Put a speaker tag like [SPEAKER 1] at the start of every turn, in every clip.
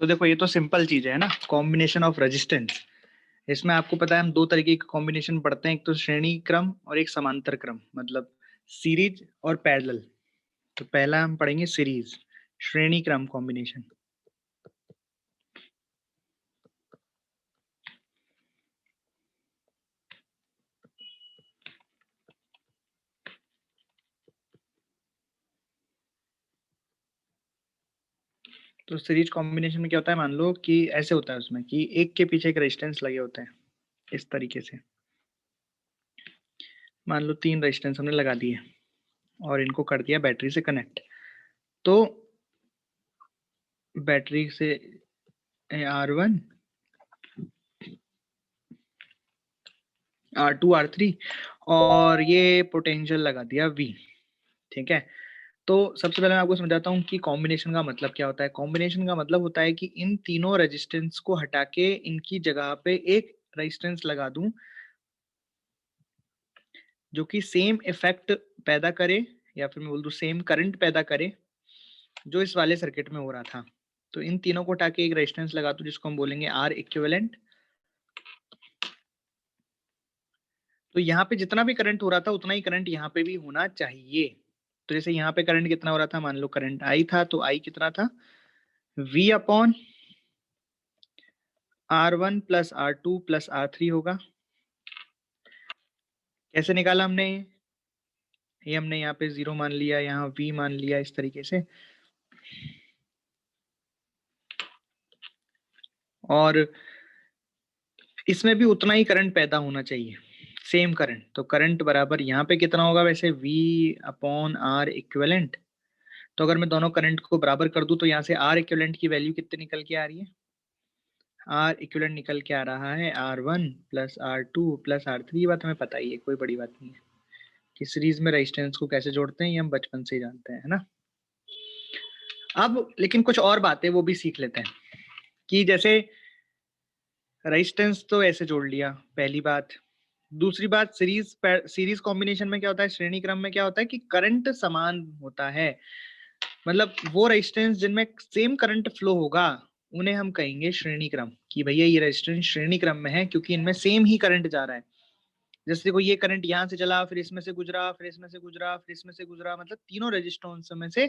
[SPEAKER 1] तो देखो ये तो सिंपल चीज है ना, कॉम्बिनेशन ऑफ रेजिस्टेंस। इसमें आपको पता है हम दो तरीके के कॉम्बिनेशन पढ़ते हैं, एक तो श्रेणी क्रम और एक समांतर क्रम, मतलब सीरीज और पैरेलल। तो पहला हम पढ़ेंगे सीरीज, श्रेणी क्रम कॉम्बिनेशन। तो सीरीज कॉम्बिनेशन में क्या होता है, मान लो कि ऐसे होता है उसमें कि एक के पीछे एक रेजिस्टेंस लगे होते हैं इस तरीके से। मान लो 3 रेजिस्टेंस हमने लगा दिए और इनको कर दिया बैटरी से कनेक्ट। तो बैटरी से R1, R2, R3 और ये पोटेंशियल लगा दिया V। ठीक है, तो सबसे पहले मैं आपको समझाता हूँ कि कॉम्बिनेशन का मतलब क्या होता है। कॉम्बिनेशन का मतलब होता है कि इन तीनों रेजिस्टेंस को हटा के इनकी जगह पे एक रेजिस्टेंस लगा दूं जो कि सेम इफेक्ट पैदा करे, या फिर मैं बोल दूं सेम करंट पैदा करे जो इस वाले सर्किट में हो रहा था। तो इन तीनों को हटा के एक रेजिस्टेंस लगा दूं जिसको हम बोलेंगे आर इक्विवेलेंट। तो यहाँ पे जितना भी करंट हो रहा था उतना ही करंट यहाँ पे भी होना चाहिए। तो जैसे यहाँ पे करंट कितना हो रहा था, मान लो करंट आई था, तो आई कितना था, V upon R1 plus R2 plus R3 होगा। कैसे निकाला हमने, ये हमने यहाँ पे 0 मान लिया, यहाँ V मान लिया इस तरीके से। और इसमें भी उतना ही करंट पैदा होना चाहिए, सेम करंट। तो करंट बराबर यहाँ पे कितना होगा वैसे, V अपॉन R इक्विवेलेंट। तो अगर मैं दोनों करंट को बराबर कर दूं तो यहाँ से R इक्विवेलेंट की वैल्यू कितनी निकल के आ रही है, R इक्विवेलेंट निकल के आ रहा है R1 plus R2 plus R3। ये बात हमें पता ही है, कोई बड़ी बात नहीं है कि सीरीज में रेजिस्टेंस को कैसे जोड़ते हैं, ये हम बचपन से ही जानते हैं, है ना। अब लेकिन कुछ और बातें वो भी सीख लेते हैं कि जैसे रेजिस्टेंस तो ऐसे जोड़ लिया, पहली बात। दूसरी बात, सीरीज कॉम्बिनेशन में क्या होता है, श्रेणी क्रम में क्या होता है कि करंट समान होता है। मतलब वो रेजिस्टेंस जिनमें सेम करंट फ्लो होगा उन्हें हम कहेंगे श्रेणी क्रम, कि भैया ये रेजिस्टेंस श्रेणी क्रम में है क्योंकि इनमें सेम ही करंट जा रहा है। जैसे देखो ये करंट यहाँ से चला, फिर इसमें से गुजरा, फिर इसमें से गुजरा, फिर इसमें से गुजरा, मतलब तीनों रेजिस्टेंस में से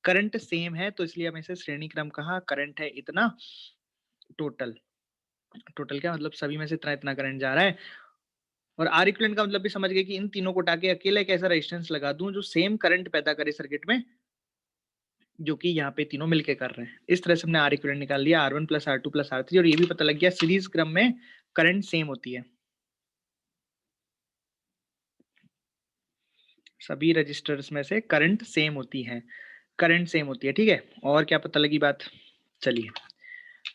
[SPEAKER 1] करंट सेम है, तो इसलिए हमें इसे श्रेणी क्रम कहा। करंट है इतना, टोटल, टोटल क्या मतलब सभी में से इतना इतना करंट जा रहा है। और आर इक्विवेलेंट का मतलब भी समझ गए कि इन तीनों को उठा के अकेला एक ऐसा रेजिस्टेंस लगा दूं जो सेम करंट पैदा करे सर्किट में, जो कि यहाँ पे तीनों मिलके कर रहे हैं। इस तरह से हमने आर इक्विवेलेंट निकाल लिया, R1 plus R2 plus R3। और ये भी पता लग गया सीरीज क्रम में करंट सेम होती है, सभी रजिस्टर्स में से करंट सेम होती है, करंट सेम होती है। ठीक है, और क्या पता लगी बात, चलिए।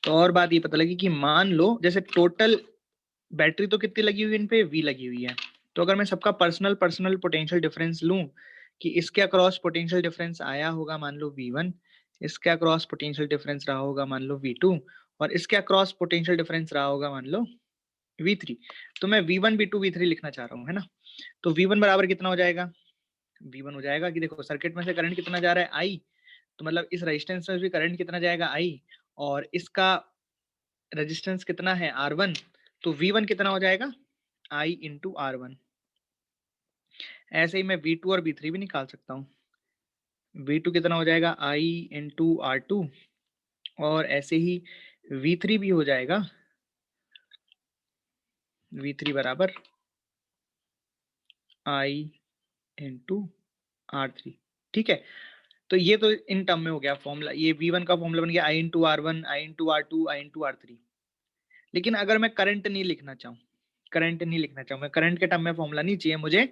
[SPEAKER 1] तो और बात ये पता लगी कि मान लो जैसे टोटल बैटरी तो कितनी लगी हुई है, इन पे V लगी हुई है। तो अगर मैं सबका पर्सनल पर्सनल पोटेंशियल डिफरेंस लूं कि इसके अक्रॉस पोटेंशियल डिफरेंस आया होगा मान लो V1, इसके अक्रॉस पोटेंशियल डिफरेंस रहा होगा मान लो V2, और इसके अक्रॉस पोटेंशियल डिफरेंस रहा होगा मान लो V3। तो मैं V1 V2 V3 लिखना चाह रहा हूँ, है ना। तो V1 बराबर कितना हो जाएगा, V1 हो जाएगा कि देखो सर्किट में से करंट कितना जा रहा है I, तो मतलब इस रेजिस्टेंस में भी करंट कितना जाएगा I, और इसका रेजिस्टेंस कितना है R1, तो V1 कितना हो जाएगा I इंटू R1। ऐसे ही मैं V2 और V3 भी निकाल सकता हूँ। V2 कितना हो जाएगा I इंटू R2, और ऐसे ही V3 भी हो जाएगा, V3 बराबर I इंटू R3। ठीक है, तो ये तो इन टर्म में हो गया फॉर्मूला, ये V1 का फॉर्मूला बन गया I into R1, I into R2, I into R3। लेकिन अगर मैं करंट नहीं लिखना चाहूँ, करंट नहीं लिखना चाहूँ, मैं करंट के टर्म में फॉर्मूला नहीं चाहिए मुझे,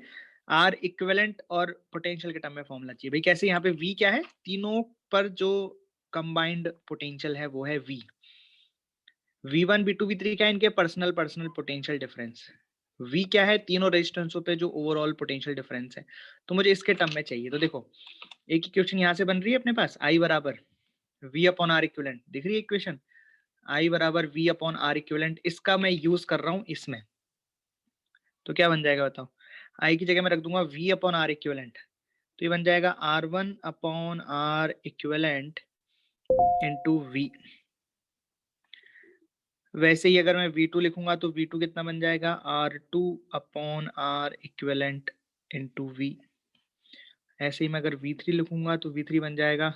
[SPEAKER 1] आर इक्विवेलेंट और पोटेंशियल के टर्म में फॉर्मूला चाहिए। भाई कैसे, यहाँ पे V क्या है, तीनों पर जो कंबाइंड पोटेंशियल है वो है V। V1 V2 V3 क्या है, इनके personal personal potential difference. V क्या है, तीनों रेजिस्टेंसों पे जो ओवरऑल पोटेंशियल डिफरेंस है। तो मुझे इसके टर्म में चाहिए। तो देखो एक इक्वेशन यहाँ से बन रही है अपने पास, I बराबर V अपॉन आर इक्विवेलेंट, दिख रही है इक्वेशन, I बराबर V अपॉन आर इक्विवेलेंट। इसका मैं यूज कर रहा हूँ इसमें, तो क्या बन जाएगा बताओ, I की जगह मैं रख दूंगा V अपॉन आर इक्विवेलेंट। तो ये बन जाएगा R1 upon R equivalent into V। वैसे ही अगर मैं V2 लिखूंगा तो V2 कितना बन जाएगा, R2 upon R equivalent into V। ऐसे ही मैं अगर V3 लिखूंगा तो V3 बन जाएगा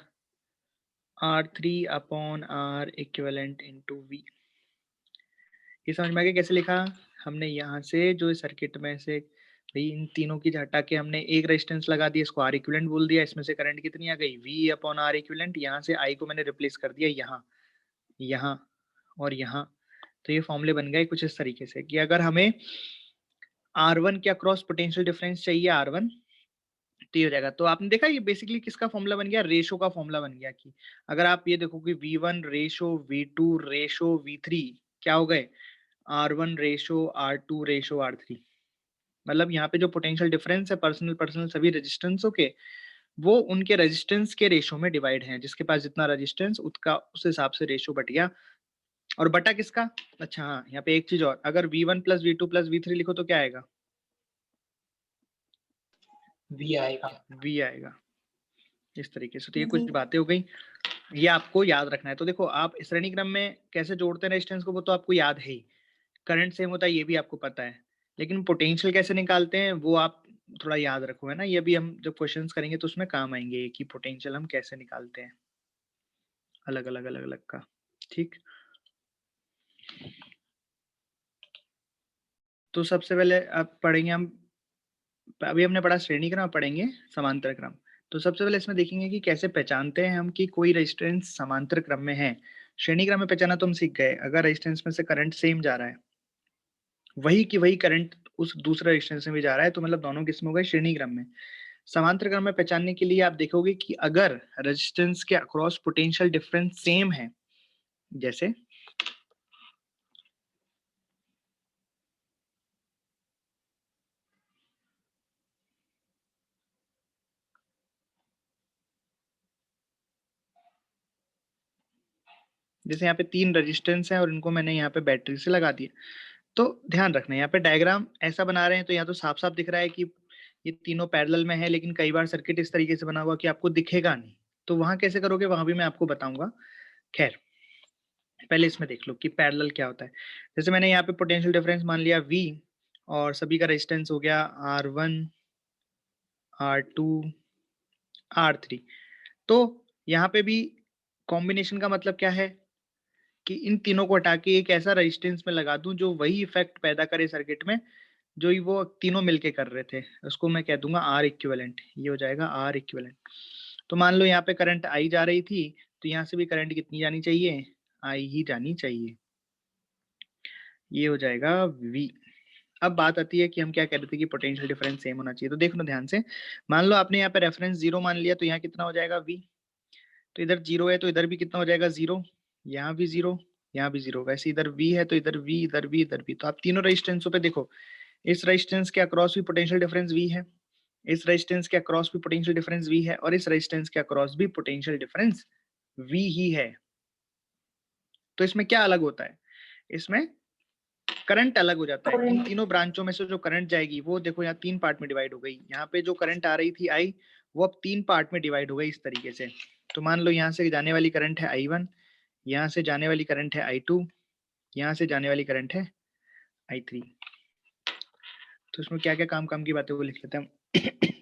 [SPEAKER 1] R3 upon R equivalent into V। ये समझ में आ गया कैसे लिखा हमने? यहाँ से जो सर्किट में से भाई इन तीनों की हटा के हमने एक रेजिस्टेंस लगा दिया, इसको R इक्विवेलेंट बोल दिया, इसमें से करंट कितनी आ गई, V अपॉन R इक्विवेलेंट। यहाँ से I को मैंने रिप्लेस कर दिया यहाँ, यहाँ और यहाँ। तो ये फॉर्मूले बन गए कुछ इस तरीके से कि अगर हमें R1 के अक्रॉस पोटेंशियल डिफरेंस चाहिए R1, तो ये हो जाएगा। तो आपने देखा ये बेसिकली किसका फॉर्मूला बन गया, रेशो का फॉर्मूला बन गया। कि अगर आप ये देखो कि V1 ratio V2 ratio V3 क्या हो गए, R1 ratio R2 ratio R3। मतलब यहाँ पे जो पोटेंशियल डिफरेंस है पर्सनल पर्सनल सभी रेजिस्टेंसों के, वो उनके रेजिस्टेंस के रेशो में डिवाइड हैं। जिसके पास जितना रेजिस्टेंस उसका उस हिसाब से रेशो बट गया। और बटा किसका, अच्छा हाँ यहाँ पे एक चीज और, अगर V1 plus V2 plus V3 लिखो तो क्या आएगा,
[SPEAKER 2] V आएगा।
[SPEAKER 1] V आएगा इस तरीके से। तो ये कुछ बातें हो गई, ये आपको याद रखना है। तो देखो आप श्रेणी क्रम में कैसे जोड़ते हैं रेजिस्टेंस को, वो तो आपको याद है ही। करंट सेम होता है ये भी आपको पता है, लेकिन पोटेंशियल कैसे निकालते हैं वो आप थोड़ा याद रखो, है ना। ये भी हम जब क्वेश्चंस करेंगे तो उसमें काम आएंगे कि पोटेंशियल हम कैसे निकालते हैं अलग अलग अलग अलग का, ठीक। तो सबसे पहले अब पढ़ेंगे हम, अभी हमने पढ़ा श्रेणी क्रम, पढ़ेंगे समांतर क्रम। तो सबसे पहले इसमें देखेंगे कि कैसे पहचानते हैं हम कि कोई रेजिस्टेंस समांतर क्रम में है। श्रेणी क्रम में पहचाना तो हम सीख गए, अगर रेजिस्टेंस में से करंट सेम जा रहा है, वही की वही करंट उस दूसरे रेजिस्टेंस में भी जा रहा है, तो मतलब दोनों किसमें हो गए, श्रेणी क्रम में। समांतर क्रम में पहचानने के लिए आप देखोगे कि अगर रेजिस्टेंस के अक्रॉस पोटेंशियल डिफरेंस सेम है, जैसे जैसे यहाँ पे 3 रेजिस्टेंस है और इनको मैंने यहाँ पे बैटरी से लगा दिया। तो ध्यान रखना यहाँ पे डायग्राम ऐसा बना रहे हैं तो यहाँ तो साफ साफ दिख रहा है कि ये तीनों पैरेलल में है, लेकिन कई बार सर्किट इस तरीके से बना हुआ कि आपको दिखेगा नहीं। तो वहां कैसे करोगे, वहां भी मैं आपको बताऊंगा। खैर पहले इसमें देख लो कि पैरेलल क्या होता है। जैसे मैंने यहाँ पे पोटेंशियल डिफरेंस मान लिया V, और सभी का रेजिस्टेंस हो गया R1 R2 R3। तो यहाँ पे भी कॉम्बिनेशन का मतलब क्या है कि इन तीनों को हटा के एक ऐसा रेजिस्टेंस में लगा दूं जो वही इफेक्ट पैदा करे सर्किट में जो ही वो तीनों मिलके कर रहे थे। उसको मैं कह दूंगा R इक्विवेलेंट, ये हो जाएगा R इक्विवेलेंट। तो मान लो यहाँ पे करंट आई जा रही थी, तो यहाँ से भी करंट कितनी जानी चाहिए, आई ही जानी चाहिए। ये हो जाएगा V। अब बात आती है कि हम क्या कह रहे थे कि पोटेंशियल डिफरेंस सेम होना चाहिए। तो देखो ध्यान से, मान लो आपने यहाँ पे रेफरेंस 0 मान लिया, तो यहाँ कितना हो जाएगा V। तो इधर 0 है तो इधर भी कितना हो जाएगा 0, यहाँ भी 0, यहाँ भी 0। वैसे इधर V है तो इधर V, इधर V, इधर V। तो आप तीनों रेजिस्टेंसों पे देखो, इस रेजिस्टेंस के अक्रॉस भी पोटेंशियल डिफरेंस V है, इस रेजिस्टेंस के अक्रॉस भी पोटेंशियल डिफरेंस V है, और इस रेजिस्टेंस के अक्रॉस भी पोटेंशियल डिफरेंस V ही है। तो इसमें क्या अलग होता है, इसमें करंट अलग हो जाता है। इन तीनों ब्रांचों में से जो करंट जाएगी वो देखो यहाँ 3 पार्ट में डिवाइड हो गई। यहाँ पे जो करंट आ रही थी आई, वो अब 3 पार्ट में डिवाइड हो गई इस तरीके से। तो मान लो यहाँ से जाने वाली करंट है I1, यहाँ से जाने वाली करंट है I2, यहाँ से जाने वाली करंट है I3। तो इसमें क्या क्या काम की बातें वो लिख लेते हैं हम।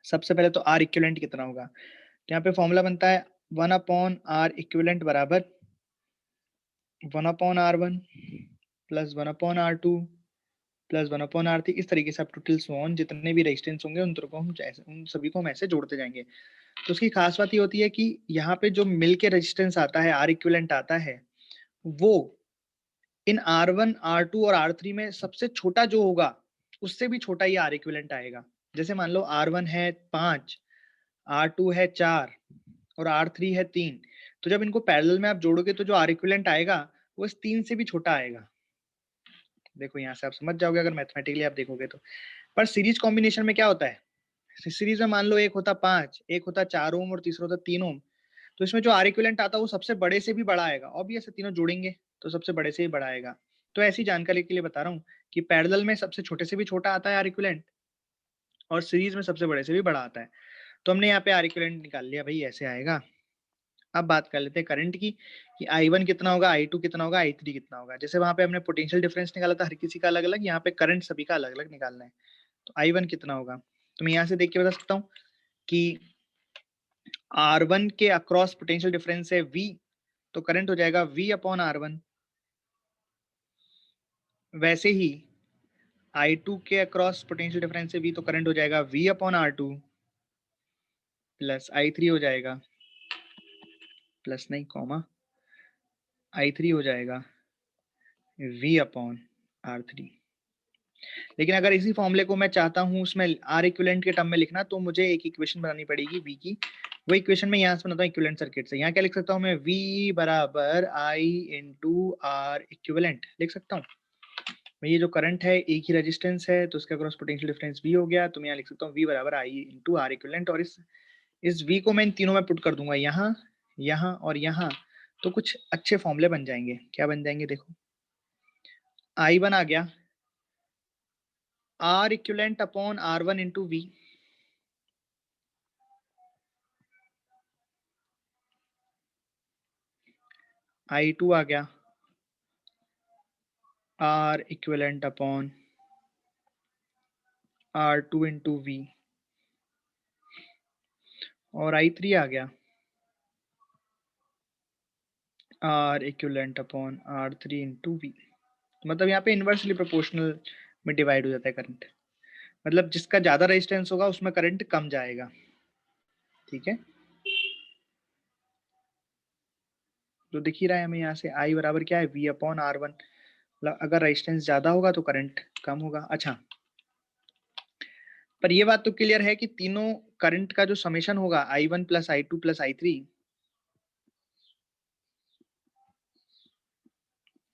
[SPEAKER 1] सबसे पहले तो R इक्विवेलेंट कितना होगा, तो यहाँ पे फॉर्मूला बनता है 1/R इक्विवेलेंट बराबर 1/R1 plus 1/R2 plus 1/R3। इस तरीके से आप टोटल सोन जितने भी रेजिस्टेंस होंगे उन सभी को हम ऐसे जोड़ते जाएंगे। तो उसकी खास बात ये होती है कि यहाँ पे जो मिलके रेजिस्टेंस आता है R इक्विवेलेंट आता है, वो इन R1 R2 और R3 में सबसे छोटा जो होगा उससे भी छोटा ही R इक्विवेलेंट आएगा। जैसे मान लो R1 है 5, R2 है 4 और R3 है 3। तो जब इनको पैरेलल में आप जोड़ोगे तो जो R इक्विवेलेंट आएगा वो इस 3 से भी छोटा आएगा। देखो यहाँ से आप समझ जाओगे अगर मैथमेटिकली आप देखोगे तो। पर सीरीज कॉम्बिनेशन में क्या होता है, सीरीज में मान लो एक होता 5, एक होता 4 ओम और तीसरा होता 3 ओम। तो इसमें जो R इक्विवेलेंट आता है वो सबसे बड़े से भी बड़ा आएगा। ऑब्वियस है, तीनों जोड़ेंगे तो सबसे बड़े से ही बड़ा आएगा। तो ऐसी जानकारी के लिए बता रहा हूँ कि पैरेलल में सबसे छोटे से भी छोटा आता है R इक्विवेलेंट, और सीरीज में सबसे बड़े से भी बड़ा आता है। तो हमने यहाँ पे R इक्विवेलेंट निकाल लिया भाई, ऐसे आएगा अब बात कर लेते हैं करंट की कि I1 कितना होगा, I2 कितना होगा, I3 कितना होगा। जैसे वहां पे हमने पोटेंशियल डिफरेंस निकाला था हर किसी का अलग अलग, यहाँ पे करंट सभी का अलग अलग निकालना है। तो I1 कितना होगा, तो मैं यहाँ से देख के बता सकता हूँ कि R1 के अक्रॉस पोटेंशियल डिफरेंस है V, तो करंट हो जाएगा V अपॉन R1। वैसे ही I2 के अक्रॉस पोटेंशियल डिफरेंस है V, तो करंट हो जाएगा V upon R2 plus I3 हो जाएगा, प्लस नहीं कॉमा, I3 हो जाएगा V अपॉन R3। लेकिन अगर इसी फॉर्मूले को मैं चाहता हूँ उसमें आर इक्विवेलेंट के टर्म में लिखना, तो मुझे एक इक्वेशन बनानी पड़ेगी V की। वो इक्वेशन में यहाँ से बनाता हूँ इक्विवेलेंट सर्किट से। यहाँ क्या लिख सकता हूँ मैं, V बराबर I इंटू आर इक्विवेलेंट लिख सकता हूँ। ये जो करंट है एक ही रेजिस्टेंस है, तो उसका क्रॉस पोटेंशियल डिफरेंस V हो गया। तो मैं यहाँ लिख सकता हूँ V बराबर I इंटू आर इक्विवेलेंट, और इस V को मैं इन तीनों में पुट कर दूंगा, यहाँ, यहाँ और यहाँ। तो कुछ अच्छे फॉर्मूले बन जाएंगे। क्या बन जाएंगे देखो, I1 आ गया R equivalent upon R1 into V, I2 आ गया R equivalent upon R2 into V, और I3 आ गया R equivalent upon R3 into V। मतलब यहाँ पे इनवर्सली प्रोपोर्शनल में डिवाइड हो जाता है करंट। मतलब जिसका ज्यादा रेजिस्टेंस होगा उसमें करंट कम जाएगा। ठीक है, तो दिख ही रहा है हमें यहाँ से I बराबर क्या है, V अपॉन R1। मतलब अगर रेजिस्टेंस ज्यादा होगा तो करंट कम होगा। अच्छा, पर ये बात तो क्लियर है कि तीनों करंट का जो समेशन होगा I1 plus I2 plus I3,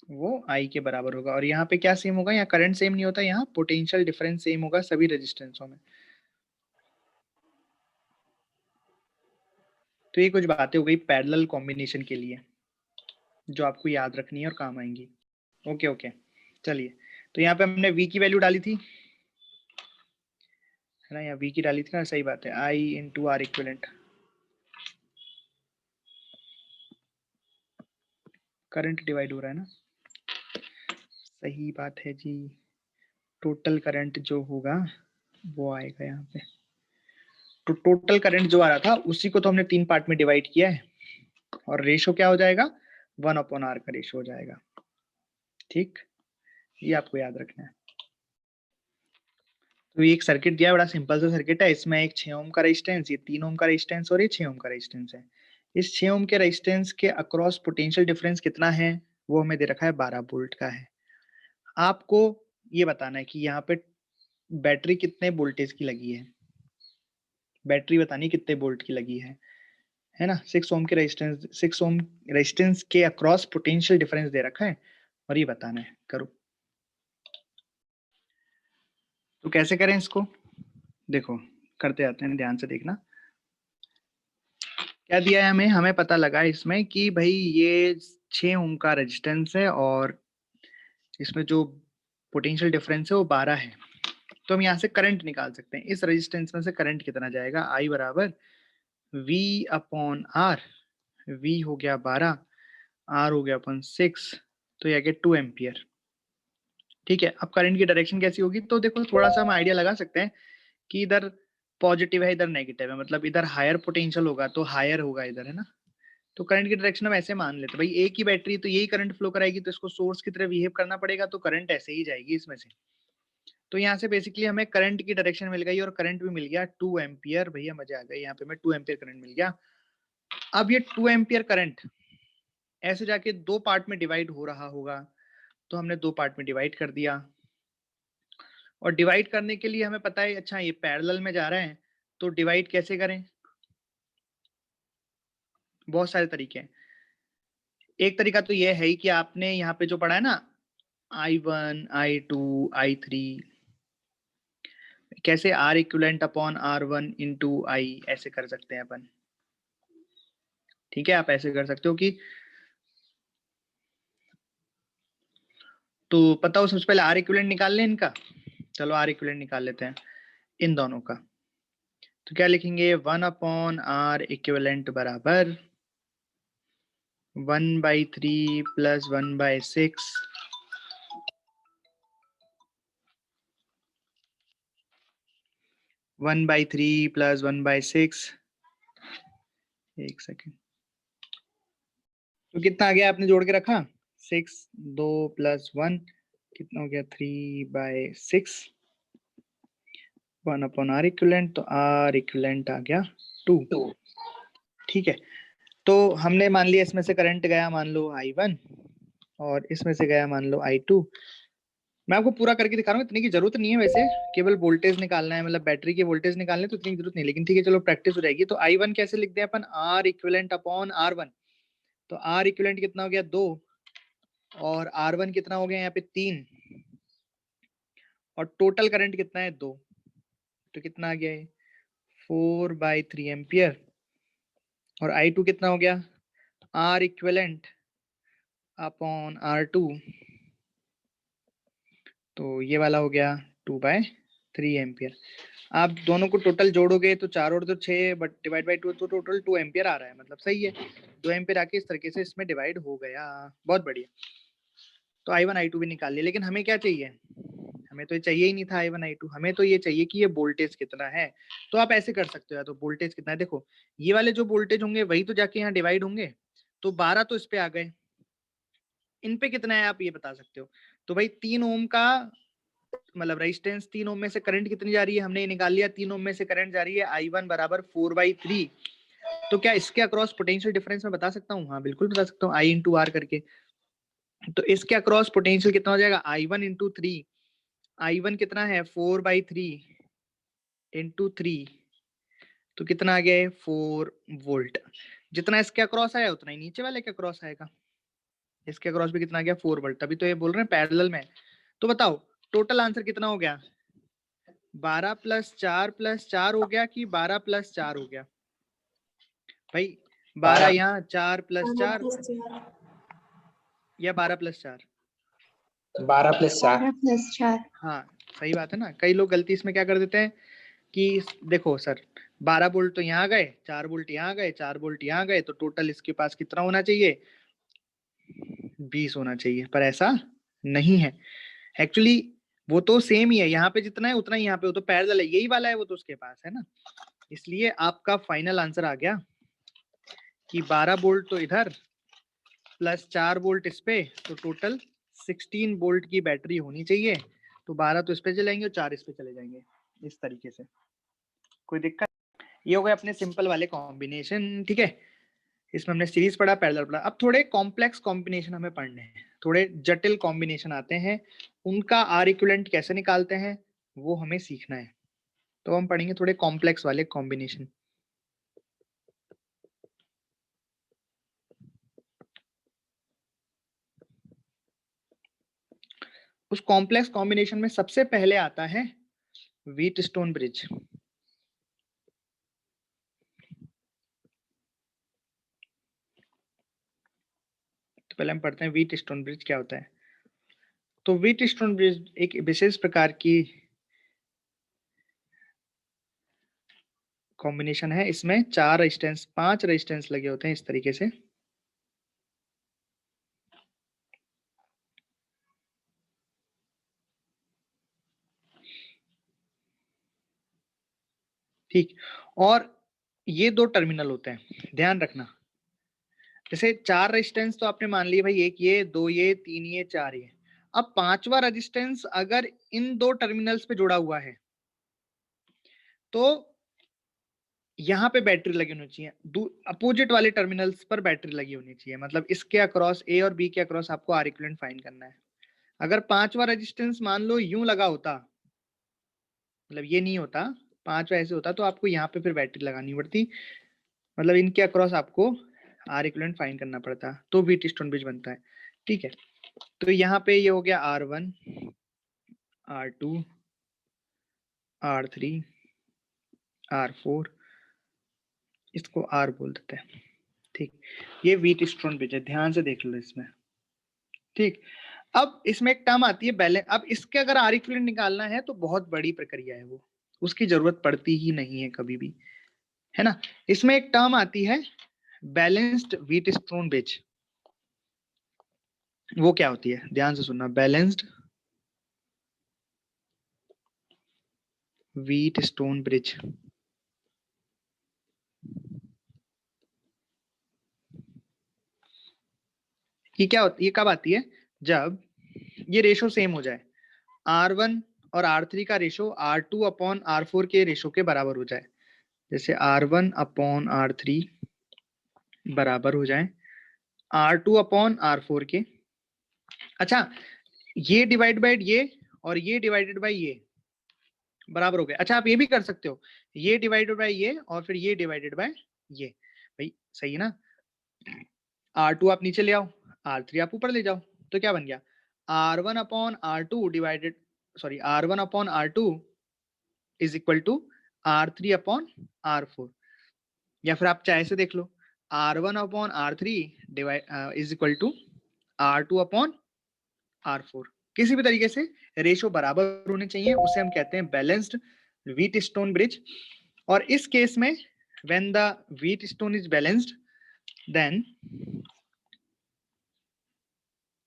[SPEAKER 1] वो I के बराबर होगा। और यहाँ पे क्या सेम होगा, यहाँ करंट सेम नहीं होता, यहाँ पोटेंशियल डिफरेंस सेम होगा सभी रेजिस्टेंसों में। तो ये कुछ बातें हो गई पैरेलल कॉम्बिनेशन के लिए, जो आपको याद रखनी है और काम आएंगी। ओके ओके, चलिए। तो यहाँ पे हमने V की वैल्यू डाली थी, है ना, यहाँ V की डाली थी ना, सही बात है, I into are equivalent. Current divide हो रहा है ना, सही बात है जी। टोटल करंट जो होगा वो आएगा यहाँ पे। तो टोटल करंट जो आ रहा था उसी को तो हमने 3 पार्ट में डिवाइड किया है, और रेशो क्या हो जाएगा, 1/r का रेशो हो जाएगा। ठीक, ये आपको याद रखना है। तो ये एक सर्किट दिया, बड़ा सिंपल सा सर्किट है। इसमें एक 6 ओम का रेजिस्टेंस, ये 3 ओम का रेजिस्टेंस और ये 6 ओम का रेजिस्टेंस है। इस 6 ओम के रेजिस्टेंस के अक्रॉस पोटेंशियल डिफरेंस कितना है, वो हमें दे रखा है 12 वोल्ट का है। आपको ये बताना है कि यहाँ पे बैटरी कितने वोल्टेज की लगी है, बैटरी बतानी कितने वोल्ट की लगी है ना। 6 ओम के रेजिस्टेंस, 6 ओम रेजिस्टेंस के अक्रॉस पोटेंशियल डिफरेंस दे रखा है और ये बताना है। करो, तो कैसे करें इसको, देखो करते जाते हैं, ध्यान से देखना। क्या दिया है हमें, हमें पता लगा इसमें कि भाई ये 6 ओम का रेजिस्टेंस है और इसमें जो पोटेंशियल डिफरेंस है वो 12 है। तो हम यहाँ से करंट निकाल सकते हैं, इस रेजिस्टेंस में से करंट कितना जाएगा, I बराबर V अपॉन R। V हो गया 12, R हो गया अपन 6, तो ये गया 2 एम्पियर। ठीक है, अब करंट की डायरेक्शन कैसी होगी, तो देखो थोड़ा सा हम आइडिया लगा सकते हैं कि इधर पॉजिटिव है इधर नेगेटिव है, मतलब इधर हायर पोटेंशियल होगा तो हायर होगा इधर, है ना। तो करंट की डायरेक्शन हम ऐसे मान लेते हैं, भाई एक ही बैटरी तो यही करंट फ्लो कराएगी, तो इसको सोर्स की तरह बिहेव करना पड़ेगा, तो करंट ऐसे ही जाएगी इसमें से। तो यहाँ से बेसिकली हमें करंट की डायरेक्शन मिल गई और करंट भी मिल गया 2 एम्पियर। भैया मजा आ गया, यहाँ पे मैं 2 एम्पियर करंट मिल गया। अब ये 2 एम्पियर करंट ऐसे जाके 2 पार्ट में डिवाइड हो रहा होगा, तो हमने 2 पार्ट में डिवाइड कर दिया। और डिवाइड करने के लिए हमें पता है, अच्छा ये पैरेलल में जा रहे हैं, तो डिवाइड कैसे करें, बहुत सारे तरीके हैं। एक तरीका तो ये है ही कि आपने यहाँ पे जो पढ़ा है ना, I1 I2 I3, कैसे R equivalent upon R1 into I ऐसे कर सकते हैं अपन। ठीक है, आप ऐसे कर सकते हो कि, तो पता हो सबसे पहले R इक्विवेलेंट निकाल लें इनका। चलो R इक्विवेलेंट निकाल लेते हैं इन दोनों का। तो क्या लिखेंगे, 1/R इक्विवेलेंट बराबर 1/3 प्लस 1/6 1/3 प्लस 1/6 एक सेकेंड, तो कितना आ गया आपने जोड़ के रखा 6 2 प्लस 1 कितना हो गया 3/6 1/r इक्विवेलेंट, तो r इक्विवेलेंट आ गया 2। ठीक है, तो हमने मान लिया इसमें से करंट गया मान लो I1 और इसमें से गया मान लो I2। मैं आपको पूरा करके दिखा रहा हूँ, इतनी की जरूरत नहीं है वैसे, केवल वोल्टेज निकालना है, मतलब बैटरी के वोल्टेज निकालने तो इतनी जरूरत नहीं, लेकिन ठीक है चलो प्रैक्टिस हो जाएगी। तो I1 कैसे लिखते हैं अपन, R इक्विवेलेंट अपॉन R1। तो R इक्विवेलेंट कितना हो गया 2 और R1 कितना हो गया यहाँ पे 3 और टोटल करंट कितना है 2, तो कितना आ गया है 4/3 एम्पियर। और I2 कितना हो गया R इक्विवेलेंट अपॉन R2, तो ये वाला हो गया 2/3 एम्पियर। आप दोनों को टोटल जोड़ोगे तो 4 और 2 6 बट डिवाइड बाई 2 तो टोटल 2 एम्पियर आ रहा है, मतलब सही है 2 एम्पियर आके इस तरीके से इसमें डिवाइड हो गया, बहुत बढ़िया। तो I1 I2 भी निकाल लिया, लेकिन हमें क्या चाहिए, हमें तो ये चाहिए ही नहीं था I1 I2, हमें तो ये चाहिए कि ये वोल्टेज कितना है। तो आप ऐसे कर सकते हो, या तो वोल्टेज कितना है, देखो ये वाले जो वोल्टेज होंगे वही तो जाके यहाँ डिवाइड होंगे, तो 12 तो इस पे आ गए, इन पे कितना है आप ये बता सकते हो। तो भाई 3 ओम का मतलब रेजिस्टेंस 3 ओम में से करंट कितनी जा रही है, हमने ये निकाल लिया 3 ओम में से करंट जा रही है I1 बराबर 4/3। तो क्या इसके अक्रॉस पोटेंशियल डिफरेंस में बता सकता हूँ, हाँ बिल्कुल बता सकता हूँ, I इंटू आर करके। तो इसके अक्रॉस पोटेंशियल कितना हो जाएगा I1 इंटू 3, I1 कितना है 4/3 इंटू 3, तो कितना आ गया है 4 वोल्ट। जितना इसके अक्रॉस आया उतना ही नीचे वाले के अक्रॉस आएगा, इसके अक्रॉस भी कितना आ गया 4 वोल्ट, तभी तो ये बोल रहे हैं पैरेलल में। तो बताओ टोटल आंसर कितना हो गया, 12 + 4 + 4 हो गया कि 12 + 4 हो गया भाई, 12 यहाँ 4 + 4 या 12 + 4,
[SPEAKER 2] 12 + 4।
[SPEAKER 1] हाँ सही बात है ना। कई लोग गलती इसमें क्या कर देते हैं कि देखो सर 12 वोल्ट तो यहाँ गए, 4 वोल्ट यहाँ गए, 4 वोल्ट यहाँ गए, तो टोटल इसके पास कितना होना चाहिए 20 होना चाहिए, पर ऐसा नहीं है। एक्चुअली वो तो सेम ही है, यहाँ पे जितना है उतना ही यहाँ पे, वो तो पैरेलल है, यही वाला है वो तो उसके पास है ना। इसलिए आपका फाइनल आंसर आ गया कि 12 वोल्ट तो इधर प्लस 4 वोल्ट इस पे, तो टोटल 16 वोल्ट की बैटरी होनी चाहिए। तो 12 तो इस पे चले जाएंगे और 4 इस पे चले जाएंगे, इस तरीके से। कोई दिक्कत, ये हो गए अपने सिंपल वाले कॉम्बिनेशन। ठीक है, इसमें हमने सीरीज पढ़ा, पैरेलल पढ़ा। अब थोड़े कॉम्प्लेक्स कॉम्बिनेशन हमें पढ़ने हैं, थोड़े जटिल कॉम्बिनेशन आते हैं, उनका आर इक्विवेलेंट कैसे निकालते हैं वो हमें सीखना है। तो हम पढ़ेंगे थोड़े कॉम्प्लेक्स वाले कॉम्बिनेशन। उस कॉम्प्लेक्स कॉम्बिनेशन में सबसे पहले आता है व्हीटस्टोन ब्रिज। तो पहले हम पढ़ते हैं व्हीटस्टोन ब्रिज क्या होता है। तो व्हीटस्टोन ब्रिज एक विशेष प्रकार की कॉम्बिनेशन है, इसमें 4 रेजिस्टेंस 5 रेजिस्टेंस लगे होते हैं इस तरीके से। ठीक, और ये 2 टर्मिनल होते हैं, ध्यान रखना। जैसे 4 रेजिस्टेंस तो आपने मान लिए भाई, एक ये 2 ये 3 ये 4 ये। अब 5वां रेजिस्टेंस अगर इन 2 टर्मिनल्स पे जुड़ा हुआ है तो यहाँ पे बैटरी लगी होनी चाहिए, अपोजिट वाले टर्मिनल्स पर बैटरी लगी होनी चाहिए। मतलब इसके अक्रॉस ए और बी के अक्रॉस आपको आर इक्विवेलेंट फाइंड करना है। अगर 5वां रेजिस्टेंस मान लो यूं लगा होता, मतलब ये नहीं होता, 5वां ऐसे होता, तो आपको यहाँ पे फिर बैटरी लगानी पड़ती, मतलब इनके अक्रॉस आपको आर इक्विवेलेंट फाइंड करना पड़ता, तो व्हीटस्टोन ब्रिज बनता है। ठीक है, तो यहाँ पे ये हो गया R1 R2 R3 R4, इसको R बोल देते हैं। ठीक, ये व्हीटस्टोन ब्रिज है, ध्यान से देख लो इसमें। ठीक, अब इसमें एक टर्म आती है बैलेंस। अब इसके अगर आर इक्विवेलेंट निकालना है तो बहुत बड़ी प्रक्रिया है, वो उसकी जरूरत पड़ती ही नहीं है कभी भी, है ना। इसमें एक टर्म आती है बैलेंस्ड व्हीटस्टोन ब्रिज। वो क्या होती है, ध्यान से सुनना, बैलेंस्ड व्हीट स्टोन ब्रिज। ये क्या होती, ये कब आती है, जब ये रेशो सेम हो जाए, R1 और R3 का रेशो R2 अपॉन R4 के रेशो के बराबर हो जाए। जैसे R1 अपॉन R3 बराबर हो जाए R2 अपॉन R4 के। अच्छा, ये डिवाइड बाय ये और ये डिवाइडेड बाय ये बराबर हो गया। अच्छा, आप ये भी कर सकते हो, ये डिवाइडेड बाय ये और फिर ये डिवाइडेड बाय ये। भाई सही है ना, R2 आप नीचे ले आओ, R3 आप ऊपर ले जाओ, तो क्या बन गया, R1 upon R2 divided, sorry R1 upon R2 is equal to R3 upon R4। या फिर आप चाहे से देख लो, R1 upon R3 divide is equal to R2 upon R4। किसी भी तरीके से रेशो बराबर होने चाहिए, उसे हम कहते हैं बैलेंस्ड व्हीट स्टोन ब्रिज। और इस केस में when the wheat stone is balanced,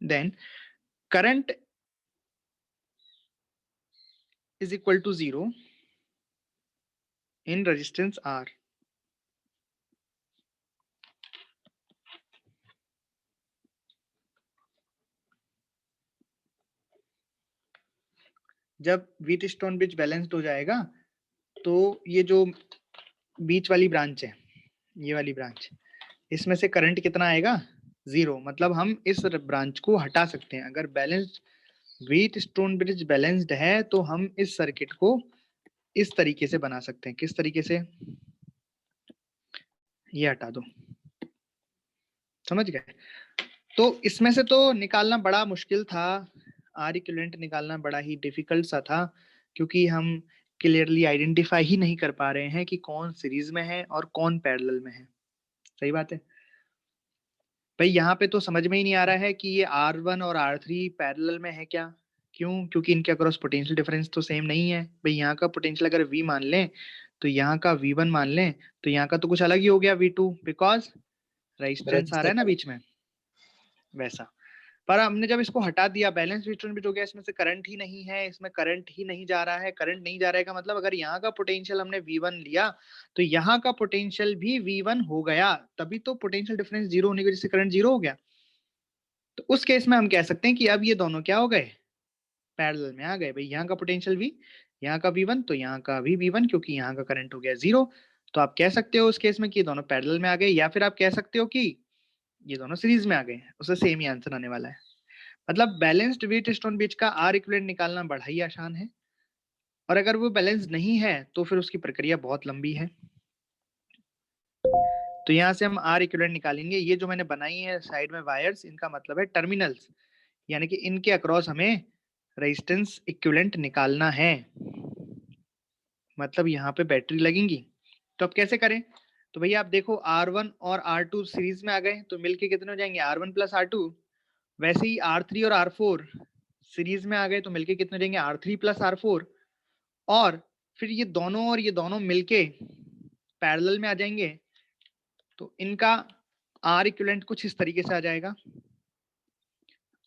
[SPEAKER 1] then current is equal to 0 in resistance R। जब व्हीट स्टोन ब्रिज बैलेंस्ड हो जाएगा तो ये जो बीच वाली ब्रांच है, ये वाली ब्रांच, इसमें से करंट कितना आएगा, 0। मतलब हम इस ब्रांच को हटा सकते हैं। अगर balanced wheat stone bridge balanced है तो हम इस सर्किट को इस तरीके से बना सकते हैं। किस तरीके से, ये हटा दो, समझ गए। तो इसमें से तो निकालना बड़ा मुश्किल था, आर इक्विवेलेंट निकालना बड़ा ही डिफिकल्ट सा था, क्योंकि हम क्लियरली आइडेंटिफाई ही नहीं कर पा रहे हैं कि कौन सीरीज में है और कौन पैरेलल में है। सही बात है भाई, यहाँ पे तो समझ में ही नहीं आ रहा है कि ये R1 और R3 पैरेलल में है क्या। क्यों, क्योंकि इनके अक्रॉस पोटेंशियल डिफरेंस तो सेम नहीं है भाई। यहाँ का पोटेंशियल अगर V मान लें तो यहाँ का V1 मान लें तो यहाँ का तो कुछ अलग ही हो गया V2, बिकॉज रेजिस्टेंस आ रहा है ना बीच में वैसा। पर हमने जब इसको हटा दिया, बैलेंस रिटर्न भी हो गया, इसमें से करंट ही नहीं है, इसमें करंट ही नहीं जा रहा है। करंट नहीं जा रहा है का मतलब अगर यहाँ का पोटेंशियल हमने V1 लिया तो यहाँ का पोटेंशियल भी V1 हो गया, तभी तो पोटेंशियल डिफरेंस 0 होने की वजह से करंट 0 हो गया। तो उस केस में हम कह सकते हैं कि अब ये दोनों क्या हो गए, पैरेलल में आ गए भाई। यहाँ का पोटेंशियल V, यहाँ का V1, तो यहाँ का भी V1, क्योंकि यहाँ का करंट हो गया 0। तो आप कह सकते हो उस केस में कि ये दोनों पैरेलल में आ गए, या फिर आप कह सकते हो कि ये दोनों सीरीज में आ गए। उससे सेम ही आंसर आने वाला है। मतलब बैलेंस्ड व्हीट स्टोन ब्रिज का आर इक्विवेलेंट निकालना बड़ा ही आसान है, और अगर वो बैलेंस नहीं है तो फिर उसकी प्रक्रिया बहुत लंबी है। तो यहाँ से हम आर इक्विवेलेंट निकालेंगे। ये जो मैंने बनाई है साइड में वायर्स, इनका मतलब है टर्मिनल्स, यानी कि इनके अक्रॉस हमें रेजिस्टेंस इक्विवेलेंट निकालना है। मतलब यहाँ पे बैटरी लगेंगी। तो अब कैसे करें, तो भैया आप देखो R1 और R2 सीरीज में आ गए तो मिलके कितने हो जाएंगे, R1 प्लस R2। वैसे ही R3 और R4 सीरीज में आ गए तो मिलके कितने हो जाएंगे, R3 प्लस R4। और फिर ये दोनों और ये दोनों मिलके पैरेलल में आ जाएंगे, तो इनका आर इक्विवेलेंट कुछ इस तरीके से आ जाएगा,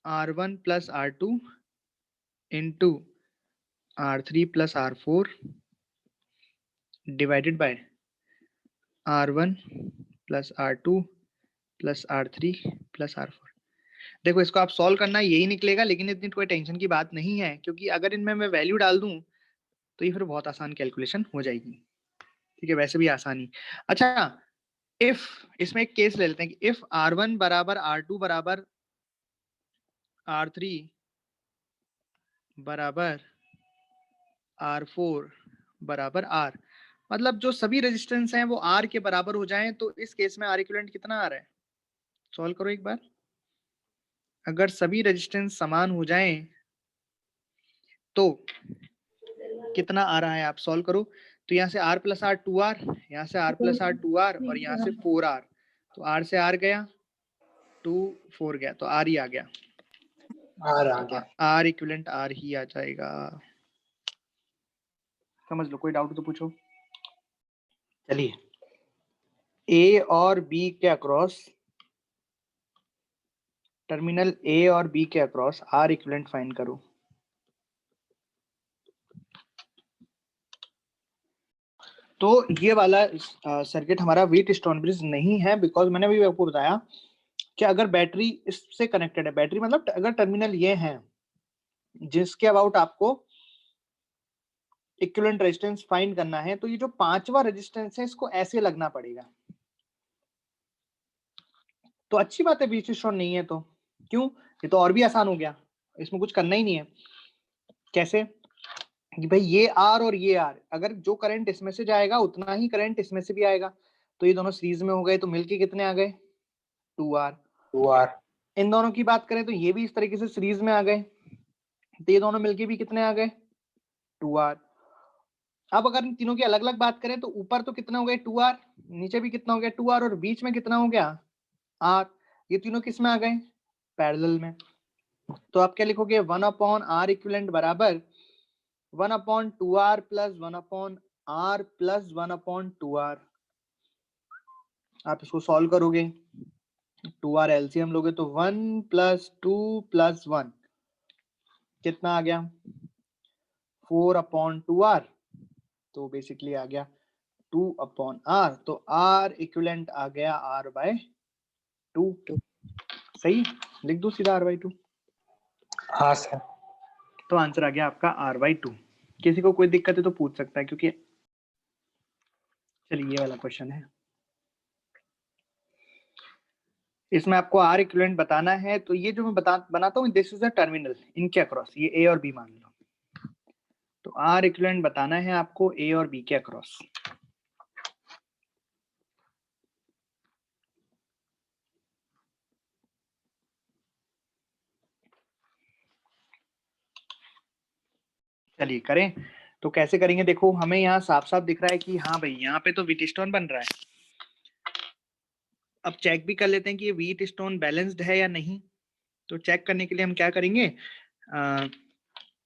[SPEAKER 1] R1 plus R2 into R3 plus R4 divided by R1 plus R2 plus R3 plus R4। देखो इसको आप सॉल्व करना, यही निकलेगा, लेकिन इतनी कोई टेंशन की बात नहीं है, क्योंकि अगर इनमें मैं वैल्यू डाल दूं तो ये फिर बहुत आसान कैलकुलेशन हो जाएगी। ठीक है, वैसे भी आसानी। अच्छा, इफ इसमें एक केस ले लेते हैं कि इफ R1 बराबर R2 बराबर R3 बराबर R4 बराबर R, मतलब जो सभी रेजिस्टेंस हैं वो R के बराबर हो जाएं, तो इस केस में R इक्विवेलेंट कितना आ रहा है, सॉल्व करो एक बार। अगर सभी रेजिस्टेंस समान हो जाएं तो कितना आ रहा है, आप सॉल्व करो। तो यहाँ से R प्लस R 2R, यहाँ से R प्लस R 2R, और यहाँ से 4R। तो R से R गया, 2 4 गया, तो R ही आ गया।
[SPEAKER 2] R आ गया,
[SPEAKER 1] R इक्विवेलेंट R ही आ जाएगा। समझ लो, कोई डाउट तो पूछो। चलिए, A और B के अक्रॉस टर्मिनल ए और बी के अक्रॉस आर इक्विवेलेंट फाइंड करो। तो ये वाला सर्किट हमारा व्हीट स्टोन ब्रिज नहीं है, बिकॉज मैंने भी आपको बताया कि अगर बैटरी इससे कनेक्टेड है, बैटरी मतलब अगर टर्मिनल ये है जिसके अबाउट आपको इक्विवेलेंट रेजिस्टेंस फाइंड करना है, तो ये जो पांचवा रेजिस्टेंस है इसको ऐसे लगना पड़ेगा। तो अच्छी बात है व्हीट स्टोन नहीं है तो, क्यों? ये तो और भी आसान हो गया, इसमें कुछ करना ही नहीं है। कैसे कि भाई ये आर और ये आर, अगर जो करंट इसमें से जाएगा उतना ही करंट इसमें से भी आएगा, तो ये दोनों सीरीज में हो गए, तो मिलके कितने आ गए? 2R।
[SPEAKER 2] 2R।
[SPEAKER 1] इन दोनों की बात करें तो ये भी इस तरीके से सीरीज में आ गए, तो ये दोनों मिलके भी कितने आ गए? 2R। अब अगर इन तीनों की अलग अलग बात करें तो ऊपर तो कितना हो गया? 2R, नीचे भी कितना हो गया? 2R, और बीच में कितना हो गया? R। ये तीनों किस में आ गए? पैरेलल में। तो आप क्या लिखोगे? 1/R इक्विवेलेंट बराबर 1/2R plus 1/R plus 1/2R। आप इसको सॉल्व करोगे, 2R एलसीएम लोगे तो 1 + 2 + 1 कितना आ गया? 4/2R। तो बेसिकली आ गया 2/R। तो R इक्विवेलेंट आ गया R/2। सही, लिख दो सीधा R/2।
[SPEAKER 2] हाँ सर।
[SPEAKER 1] तो आंसर आ गया आपका R/2। किसी को कोई दिक्कत है तो पूछ सकता है, क्योंकि चलिए ये वाला क्वेश्चन है, इसमें आपको R इक्विवेलेंट बताना है। तो ये जो मैं बनाता हूँ, दिस इज अ टर्मिनल, इनके अक्रॉस ये A और B मान लो, तो R इक्विवेलेंट बताना है आपको A और B के अक्रॉस। चलिए करें। तो कैसे करेंगे? देखो हमें यहाँ साफ साफ दिख रहा है कि हाँ भाई यहाँ पे तो व्हीट स्टोन बन रहा है। अब चेक भी कर लेते हैं कि ये व्हीट स्टोन बैलेंस्ड है या नहीं। तो चेक करने के लिए हम क्या करेंगे,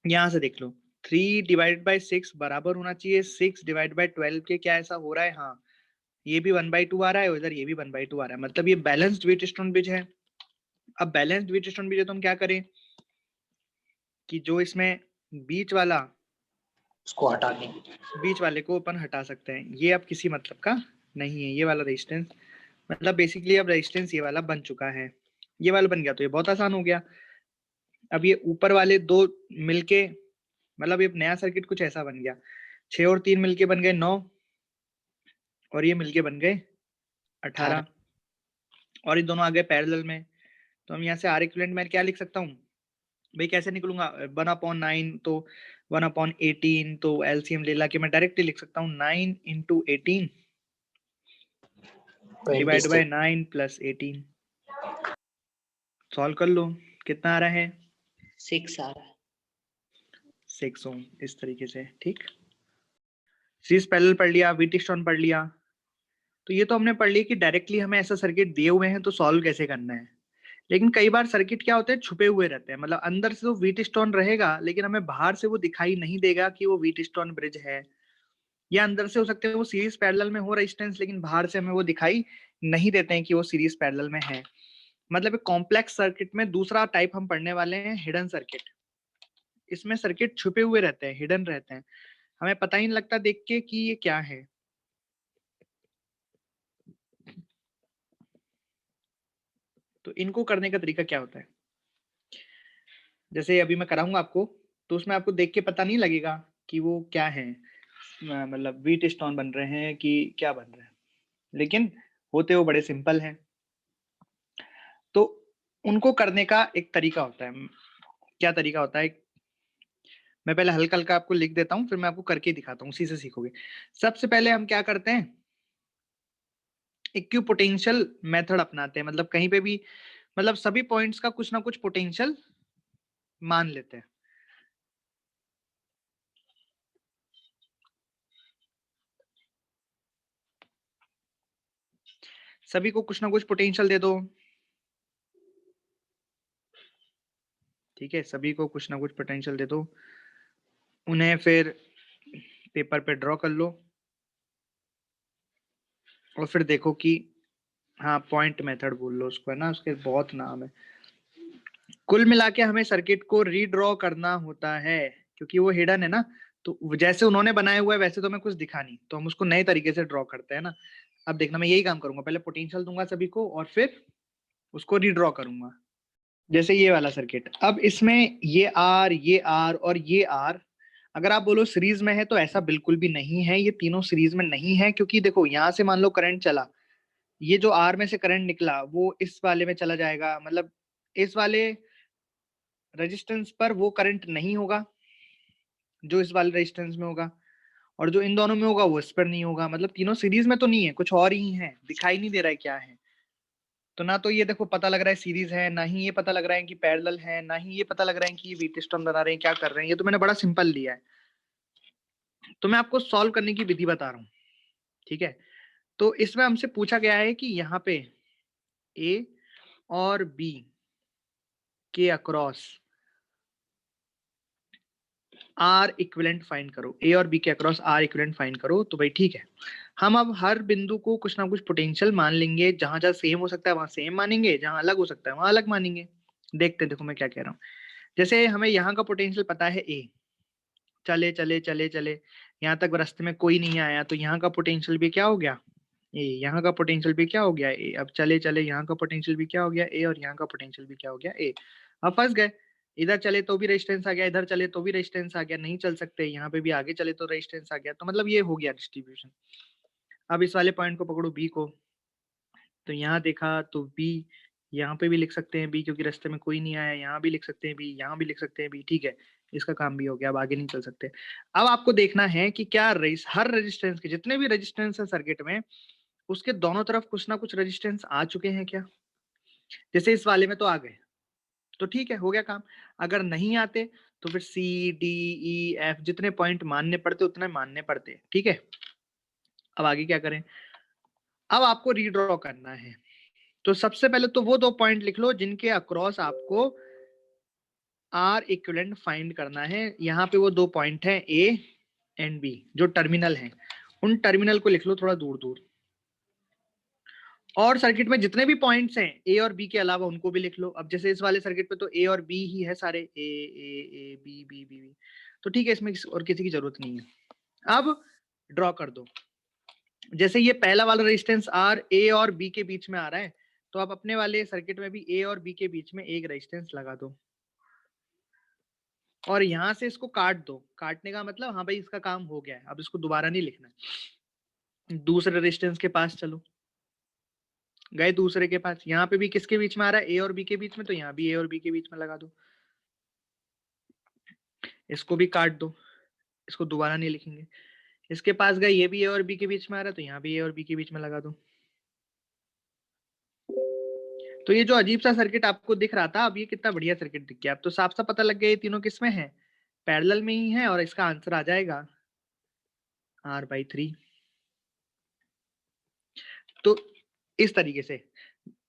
[SPEAKER 1] यहाँ से देख लो, 3/6 बराबर होना चाहिए 6/12 के। क्या ऐसा हो रहा है? हाँ, ये भी 1/2 आ रहा है, उधर ये भी 1/2 आ रहा है, मतलब ये बैलेंस्ड व्हीट स्टोन ब्रिज है। अब बैलेंस्ड व्हीट स्टोन ब्रिज है तो हम क्या करें कि जो इसमें बीच वाला,
[SPEAKER 2] उसको हटा दें।
[SPEAKER 1] बीच वाले को अपन हटा सकते हैं। ये अब किसी मतलब का नहीं है, ये वाला रेजिस्टेंस, मतलब बेसिकली अब रेजिस्टेंस ये वाला बन चुका है, ये वाला बन गया, तो ये बहुत आसान हो गया। अब ये ऊपर वाले दो मिलके, मतलब ये नया सर्किट कुछ ऐसा बन गया, 6 और 3 मिलके बन गए 9, और ये मिलके बन गए 18, और ये दोनों आ गए पैरेलल में। तो हम यहाँ से आर इक्विवेलेंट में क्या लिख सकता हूँ भाई? कैसे निकलूंगा? 1/9, तो 1/18, तो एलसीएम ले ला के मैं डायरेक्टली लिख सकता हूँ 9 × 18 डिवाइड बाय 9 + 18। सॉल्व कर लो, कितना आ रहा है?
[SPEAKER 2] 6 आ रहा है।
[SPEAKER 1] 6 ओम, इस तरीके से। ठीक, सीरीज पैरेलल पढ़ लिया, व्हीट स्टोन पढ़ लिया। तो ये तो हमने पढ़ लिया कि डायरेक्टली हमें ऐसा सर्किट दिए हुए हैं तो सॉल्व कैसे करना है। लेकिन कई बार सर्किट क्या होते हैं, छुपे हुए रहते हैं, मतलब अंदर से तो व्हीट स्टोन रहेगा लेकिन हमें बाहर से वो दिखाई नहीं देगा कि वो व्हीट स्टोन ब्रिज है, या अंदर से हो सकते हैं वो सीरीज पैरेलल में हो रेजिस्टेंस, लेकिन बाहर से हमें वो दिखाई नहीं देते हैं कि वो सीरीज पैरेलल में है। मतलब एक कॉम्प्लेक्स सर्किट में दूसरा टाइप हम पढ़ने वाले हैं, हिडन सर्किट। इसमें सर्किट छुपे हुए रहते हैं, हिडन रहते हैं, हमें पता ही नहीं लगता देख के कि ये क्या है। तो इनको करने का तरीका क्या होता है? जैसे अभी मैं कराऊंगा आपको, तो उसमें आपको देख के पता नहीं लगेगा कि वो क्या है, मतलब व्हीट स्टोन बन रहे हैं कि क्या बन रहे हैं, लेकिन होते वो बड़े सिंपल हैं। तो उनको करने का एक तरीका होता है। क्या तरीका होता है? मैं पहले हल्का हल्का आपको लिख देता हूँ, फिर मैं आपको करके दिखाता हूँ, उसी से सीखोगे। सबसे पहले हम क्या करते हैं, इक्विपोटेंशियल मेथड अपनाते हैं। मतलब कहीं पे भी, मतलब सभी पॉइंट्स का कुछ ना कुछ पोटेंशियल मान लेते हैं। सभी को कुछ ना कुछ पोटेंशियल दे दो, ठीक है, सभी को कुछ ना कुछ पोटेंशियल दे दो, उन्हें फिर पेपर पे ड्रॉ कर लो, और फिर देखो कि, हाँ पॉइंट मेथड बोल लो उसको, है ना, उसके बहुत नाम है। कुल मिला के हमें सर्किट को रीड्रॉ करना होता है क्योंकि वो हिडन है ना, तो जैसे उन्होंने बनाया हुआ है वैसे तो हमें कुछ दिखा नहीं, तो हम उसको नए तरीके से ड्रॉ करते हैं ना। अब देखना, मैं यही काम करूंगा, पहले पोटेंशियल दूंगा सभी को और फिर उसको रीड्रॉ करूंगा। जैसे ये वाला सर्किट, अब इसमें ये आर और ये आर, अगर आप बोलो सीरीज में है तो ऐसा बिल्कुल भी नहीं है, ये तीनों सीरीज में नहीं है। क्योंकि देखो यहाँ से मान लो करंट चला, ये जो आर में से करंट निकला वो इस वाले में चला जाएगा, मतलब इस वाले रेजिस्टेंस पर वो करंट नहीं होगा जो इस वाले रेजिस्टेंस में होगा, और जो इन दोनों में होगा वो इस पर नहीं होगा। मतलब तीनों सीरीज में तो नहीं है, कुछ और ही है, दिखाई नहीं दे रहा है क्या है। तो ना तो ये देखो पता लग रहा है सीरीज है, ना ही ये पता लग रहा है कि पैरेलल है, ना ही ये पता लग रहा है कि ये बीट स्टोन बना रहे हैं, क्या कर रहे हैं। ये तो मैंने बड़ा सिंपल लिया है, तो मैं आपको सॉल्व करने की विधि बता रहा हूँ, ठीक है। तो इसमें हमसे पूछा गया है कि यहाँ पे ए और बी के अक्रॉस आर इक्विवेलेंट फाइंड करो, ए और बी के अक्रॉस आर इक्विवेलेंट फाइंड करो। तो भाई ठीक है, हम अब हर बिंदु को कुछ ना कुछ पोटेंशियल मान लेंगे, जहां जहां सेम हो सकता है वहां सेम मानेंगे, जहां अलग हो सकता है वहां अलग मानेंगे। देखते देखो मैं क्या कह रहा हूँ। जैसे हमें यहाँ का पोटेंशियल पता है ए, चले चले चले चले यहाँ तक रास्ते में कोई नहीं आया, तो यहाँ का पोटेंशियल भी क्या हो गया ए, यहाँ का पोटेंशियल भी क्या हो गया ए। अब चले चले यहाँ का पोटेंशियल भी क्या हो गया ए, और यहाँ का पोटेंशियल भी क्या हो गया ए। अब फंस गए, इधर चले तो भी रेजिस्टेंस आ गया, इधर चले तो भी रेजिस्टेंस आ गया, नहीं चल सकते यहाँ पे भी, आगे चले तो रेजिस्टेंस आ गया, तो मतलब ये हो गया डिस्ट्रीब्यूशन। अब इस वाले पॉइंट को पकड़ो बी को, तो यहाँ देखा तो बी, यहाँ पे भी लिख सकते हैं बी क्योंकि रास्ते में कोई नहीं आया, यहाँ भी लिख सकते हैं बी, यहाँ भी लिख सकते हैं बी, ठीक है। इसका काम भी हो गया, अब आगे नहीं चल सकते। अब आपको देखना है कि क्या हर रेजिस्टेंस के जितने भी रेजिस्टेंस है सर्किट में, उसके दोनों तरफ कुछ ना कुछ रेजिस्टेंस आ चुके हैं क्या। जैसे इस वाले में तो आ गए, तो ठीक है, हो गया काम। अगर नहीं आते तो फिर सी डी ई एफ जितने पॉइंट मानने पड़ते उतने मानने पड़ते, ठीक है। अब आगे क्या करें, अब आपको रीड्रॉ करना है। तो सबसे पहले तो वो दो पॉइंट लिख लो जिनके अक्रॉस आपको आर इक्विवेलेंट फाइंड करना है। यहाँ पे वो दो पॉइंट हैं ए एंड बी जो टर्मिनल हैं, उन टर्मिनल को लिख लो थोड़ा दूर दूर। और सर्किट में जितने भी पॉइंट्स हैं ए और बी के अलावा उनको भी लिख लो। अब जैसे इस वाले सर्किट पे तो ए और बी ही है सारे, A B B B B, तो ठीक है, इसमें और किसी की जरूरत नहीं है। अब ड्रॉ कर दो। जैसे ये पहला वाला रेजिस्टेंस आर ए और बी के बीच में आ रहा है, तो आप अपने वाले सर्किट में भी ए और बी के बीच में एक रेजिस्टेंस लगा दो, और यहां से इसको काट दो। काटने का मतलब हाँ भाई इसका काम हो गया है, अब इसको दोबारा नहीं लिखना। दूसरे रेजिस्टेंस के पास चलो, गए दूसरे के पास, यहाँ पे भी किसके बीच में आ रहा है ए और बी के बीच में, तो यहाँ भी ए और बी के बीच में लगा दो। इसको भी काट दो, इसको दोबारा नहीं लिखेंगे। इसके पास गए, ये भी ए और बी के बीच में आ रहा है, तो यहाँ भी ए और बी के बीच में लगा दो। तो ये जो अजीब सा सर्किट आपको दिख रहा था, अब ये कितना बढ़िया सर्किट दिख गया। अब तो साफ साफ पता लग गया ये तीनों किसमें है, पैरेलल में ही है, और इसका आंसर आ जाएगा R/3। तो इस तरीके से,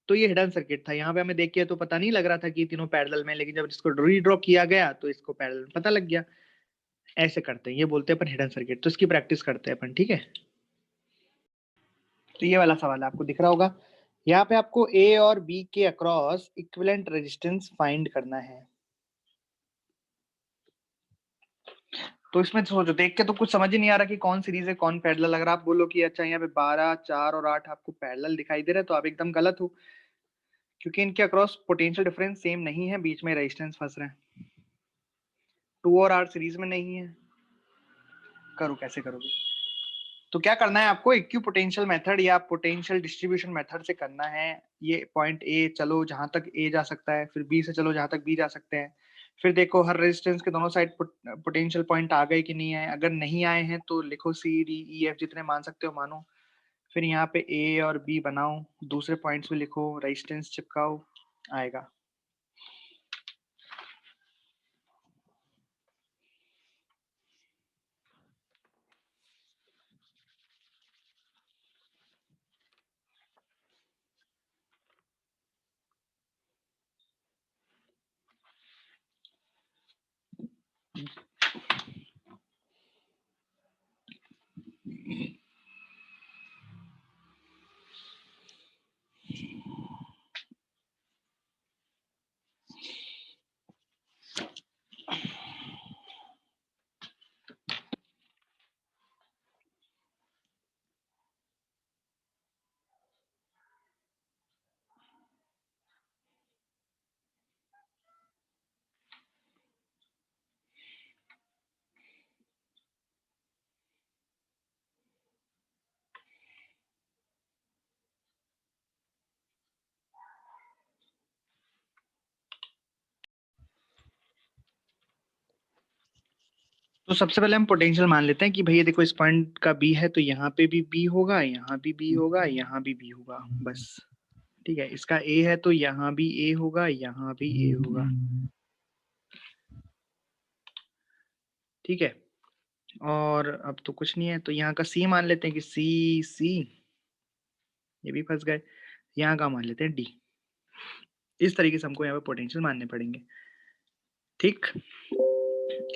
[SPEAKER 1] तो ये हिडन सर्किट था। यहाँ पे हमें देख के तो पता नहीं लग रहा था कि तीनों पैरेलल में, लेकिन जब इसको रीड्रॉ किया गया तो इसको पैरेलल पता लग गया। ऐसे करते हैं, ये बोलते हैं अपन हिडन सर्किट। तो इसकी प्रैक्टिस करते हैं अपन, ठीक है। तो ये वाला सवाल आपको दिख रहा होगा, यहाँ पे आपको ए और बी के अक्रॉस इक्विवेलेंट रेजिस्टेंस फाइंड करना है। तो इसमें सोचो, देख के तो कुछ समझ ही नहीं आ रहा कि कौन सीरीज है कौन पैरेलल। अगर आप बोलो कि अच्छा यहाँ पे 12, 4 और 8 आपको पैरेलल दिखाई दे रहा है, तो आप एकदम गलत हो, क्योंकि इनके अक्रॉस पोटेंशियल डिफरेंस सेम नहीं है, बीच में रेजिस्टेंस फंस रहे हैं। 2 और 8 सीरीज में नहीं है, करो कैसे करोगे। तो क्या करना है आपको, इक्विपोटेंशियल मेथड या पोटेंशियल डिस्ट्रीब्यूशन मेथड से करना है। ये पॉइंट ए चलो जहां तक ए जा सकता है, फिर बी से चलो जहां तक बी जा सकते हैं, फिर देखो हर रेजिस्टेंस के दोनों साइड पोटेंशियल पॉइंट आ गए कि नहीं आए। अगर नहीं आए हैं तो लिखो सी डी ई एफ, जितने मान सकते हो मानो। फिर यहाँ पे ए और बी बनाओ, दूसरे पॉइंट्स भी लिखो, रेजिस्टेंस चिपकाओ, आएगा। तो सबसे पहले हम पोटेंशियल मान लेते हैं कि भैया देखो इस पॉइंट का बी है तो यहाँ पे भी बी होगा, यहाँ भी बी होगा, यहाँ भी बी होगा, बस। ठीक है, इसका ए है तो यहाँ भी ए होगा, यहाँ भी ए होगा। ठीक है, और अब तो कुछ नहीं है तो यहाँ का सी मान लेते हैं कि सी सी, ये भी फंस गए। यहाँ का मान लेते हैं डी। इस तरीके से हमको यहाँ पे पोटेंशियल मानने पड़ेंगे। ठीक,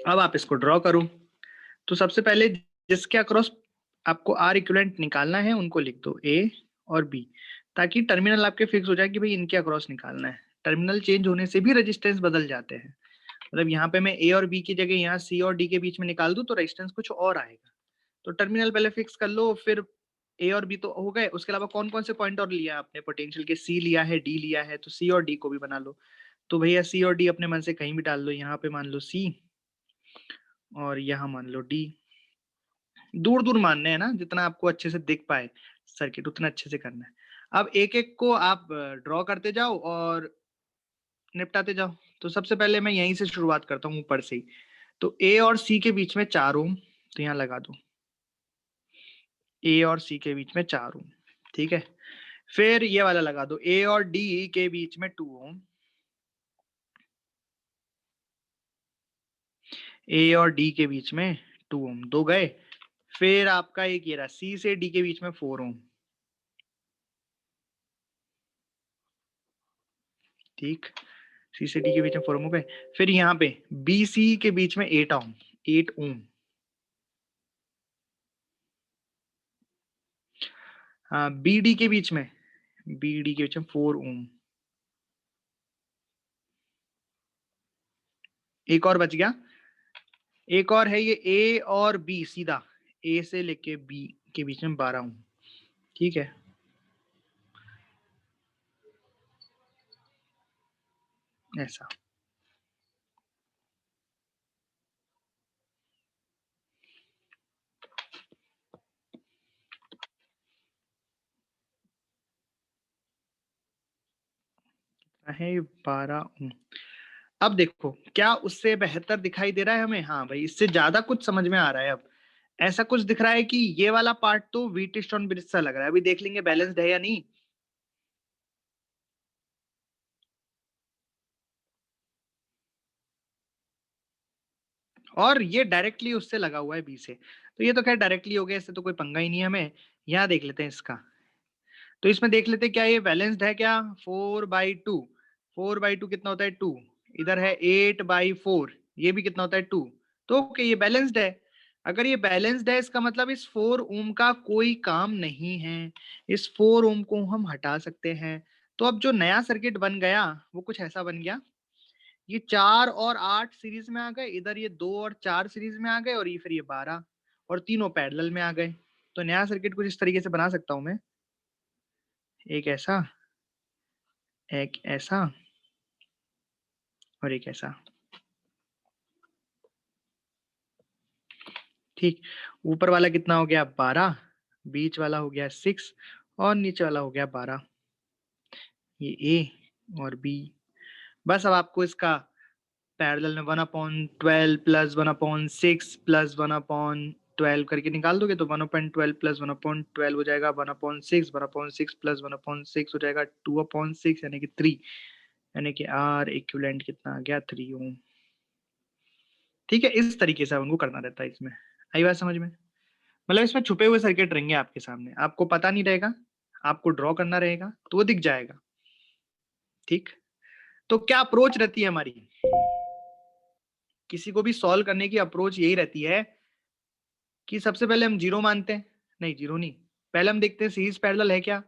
[SPEAKER 1] अब आप इसको ड्रॉ करो। तो सबसे पहले जिसके अक्रॉस आपको आर इक्विवेलेंट निकालना है उनको लिख दो ए और बी, ताकि टर्मिनल आपके फिक्स हो जाए कि भाई इनके अक्रॉस निकालना है। टर्मिनल चेंज होने से भी रेजिस्टेंस बदल जाते हैं। मतलब यहाँ पे मैं ए और बी की जगह यहाँ सी और डी के बीच में निकाल दूं तो रेजिस्टेंस कुछ और आएगा। तो टर्मिनल पहले फिक्स कर लो, फिर ए और बी तो हो गए, उसके अलावा कौन कौन से पॉइंट और लिया आपने पोटेंशियल के? सी लिया है, डी लिया है, तो सी और डी को भी बना लो। तो भैया सी और डी अपने मन से कहीं भी डाल लो, यहाँ पे मान लो सी और यहाँ मान लो डी। दूर दूर मानने हैं ना, जितना आपको अच्छे से दिख पाए सर्किट उतना अच्छे से करना है। अब एक एक को आप ड्रॉ करते जाओ और निपटाते जाओ। तो सबसे पहले मैं यहीं से शुरुआत करता हूँ ऊपर से ही। तो ए और सी के बीच में 4 ओम, तो यहाँ लगा दो ए और सी के बीच में 4 ओम। ठीक है, फिर ये वाला लगा दो ए और डी के बीच में 2 ओम। ए और डी के बीच में 2 ओम, 2 गए। फिर आपका एक ये रहा सी से डी के बीच में 4 ओम। ठीक, सी से डी के बीच में 4 ओम हो गए। फिर यहाँ पे बी सी के बीच में 8 ओम, 8 ओम। हाँ, बी डी के बीच में, बी डी के बीच में 4 ओम। एक और बच गया, एक और है ये ए और बी, सीधा ए से लेके बी के बीच में 12 ओम। ठीक है, ऐसा। है 12 ओम। अब देखो क्या उससे बेहतर दिखाई दे रहा है हमें? हाँ भाई, इससे ज्यादा कुछ समझ में आ रहा है। अब ऐसा कुछ दिख रहा है कि ये वाला पार्ट तो व्हीटस्टोन ब्रिज सा लग रहा है। अभी देख लेंगे बैलेंस्ड है या नहीं। और ये डायरेक्टली उससे लगा हुआ है बी से, तो ये तो खैर डायरेक्टली हो गया, इससे तो कोई पंगा ही नहीं है हमें। यहाँ देख लेते हैं इसका। तो इसमें देख लेते हैं क्या ये बैलेंस्ड है क्या? 4/2, 4/2 कितना होता है? 2। इधर है 8/4, ये भी कितना होता है? 2। तो ओके, ये बैलेंस्ड है। अगर ये बैलेंस्ड है इसका मतलब इस 4 ओम का कोई काम नहीं है। इस 4 ओम को हम हटा सकते हैं। तो अब जो नया सर्किट बन गया वो कुछ ऐसा बन गया, ये 4 और 8 सीरीज में आ गए, इधर ये 2 और 4 सीरीज में आ गए, और ये फिर ये 12 और तीनों पैरेलल में आ गए। तो नया सर्किट कुछ इस तरीके से बना सकता हूं मैं, एक ऐसा, एक ऐसा और एक ऐसा। ठीक, ऊपर वाला कितना हो गया? 12, बीच वाला हो गया 6 और नीचे वाला हो गया 12। ये ए और बी। बस अब आपको इसका पैरेलल में 1/12 प्लस 1/6 प्लस 1/12 करके निकाल दोगे तो 1/12 प्लस 1/12 हो जाएगा 1/6, 1/6 प्लस 1/6 हो जाएगा 2/6, यानी कि 3, यानी कि आर इक्विवेलेंट कितना आ गया? 3 ओम। ठीक है, इस तरीके से उनको करना रहता है इसमें। आई बात समझ में? मतलब इसमें छुपे हुए सर्किट रहेंगे आपके सामने, आपको पता नहीं रहेगा, आपको ड्रॉ करना रहेगा तो वो दिख जाएगा। ठीक, तो क्या अप्रोच रहती है हमारी? किसी को भी सॉल्व करने की अप्रोच यही रहती है कि सबसे पहले हम जीरो मानते हैं, नहीं जीरो नहीं, पहले हम देखते हैं सीरीज पैरेलल है क्या।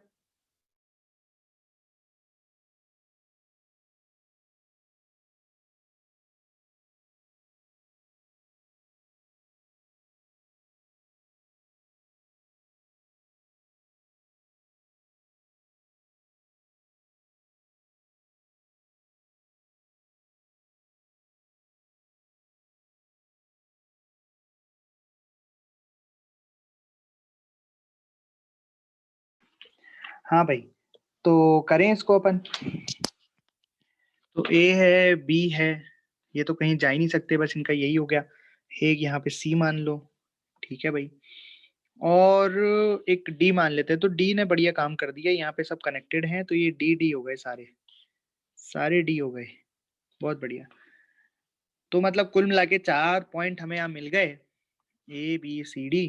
[SPEAKER 1] हाँ भाई, तो करें इसको अपन। तो ए है, बी है, ये तो कहीं जा ही नहीं सकते, बस इनका यही हो गया। एक यहाँ पे सी मान लो, ठीक है भाई, और एक डी मान लेते हैं। तो डी ने बढ़िया काम कर दिया, यहाँ पे सब कनेक्टेड हैं, तो ये डी डी हो गए, सारे सारे डी हो गए, बहुत बढ़िया। तो मतलब कुल मिला के 4 पॉइंट हमें यहाँ मिल गए, ए बी सी डी।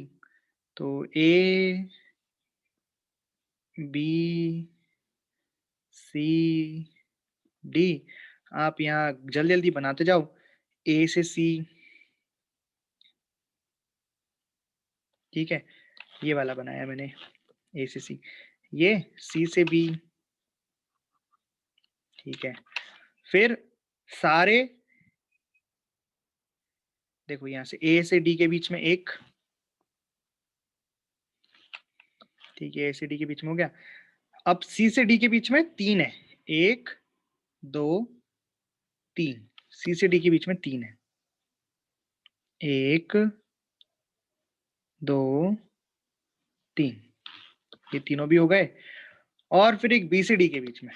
[SPEAKER 1] तो ए बी सी डी आप यहाँ जल्दी जल्दी बनाते जाओ। ए से सी, ठीक है, ये वाला बनाया मैंने, ए से सी। ये सी से बी, ठीक है। फिर सारे देखो यहाँ से ए से डी के बीच में एक, ठीक है, ए से डी के बीच में हो गया। अब सी से डी के बीच में 3 है, 1 2 3, सी से डी के बीच में 3 है, 1 2 3, ये तीनों भी हो गए। और फिर एक बी से डी के बीच में,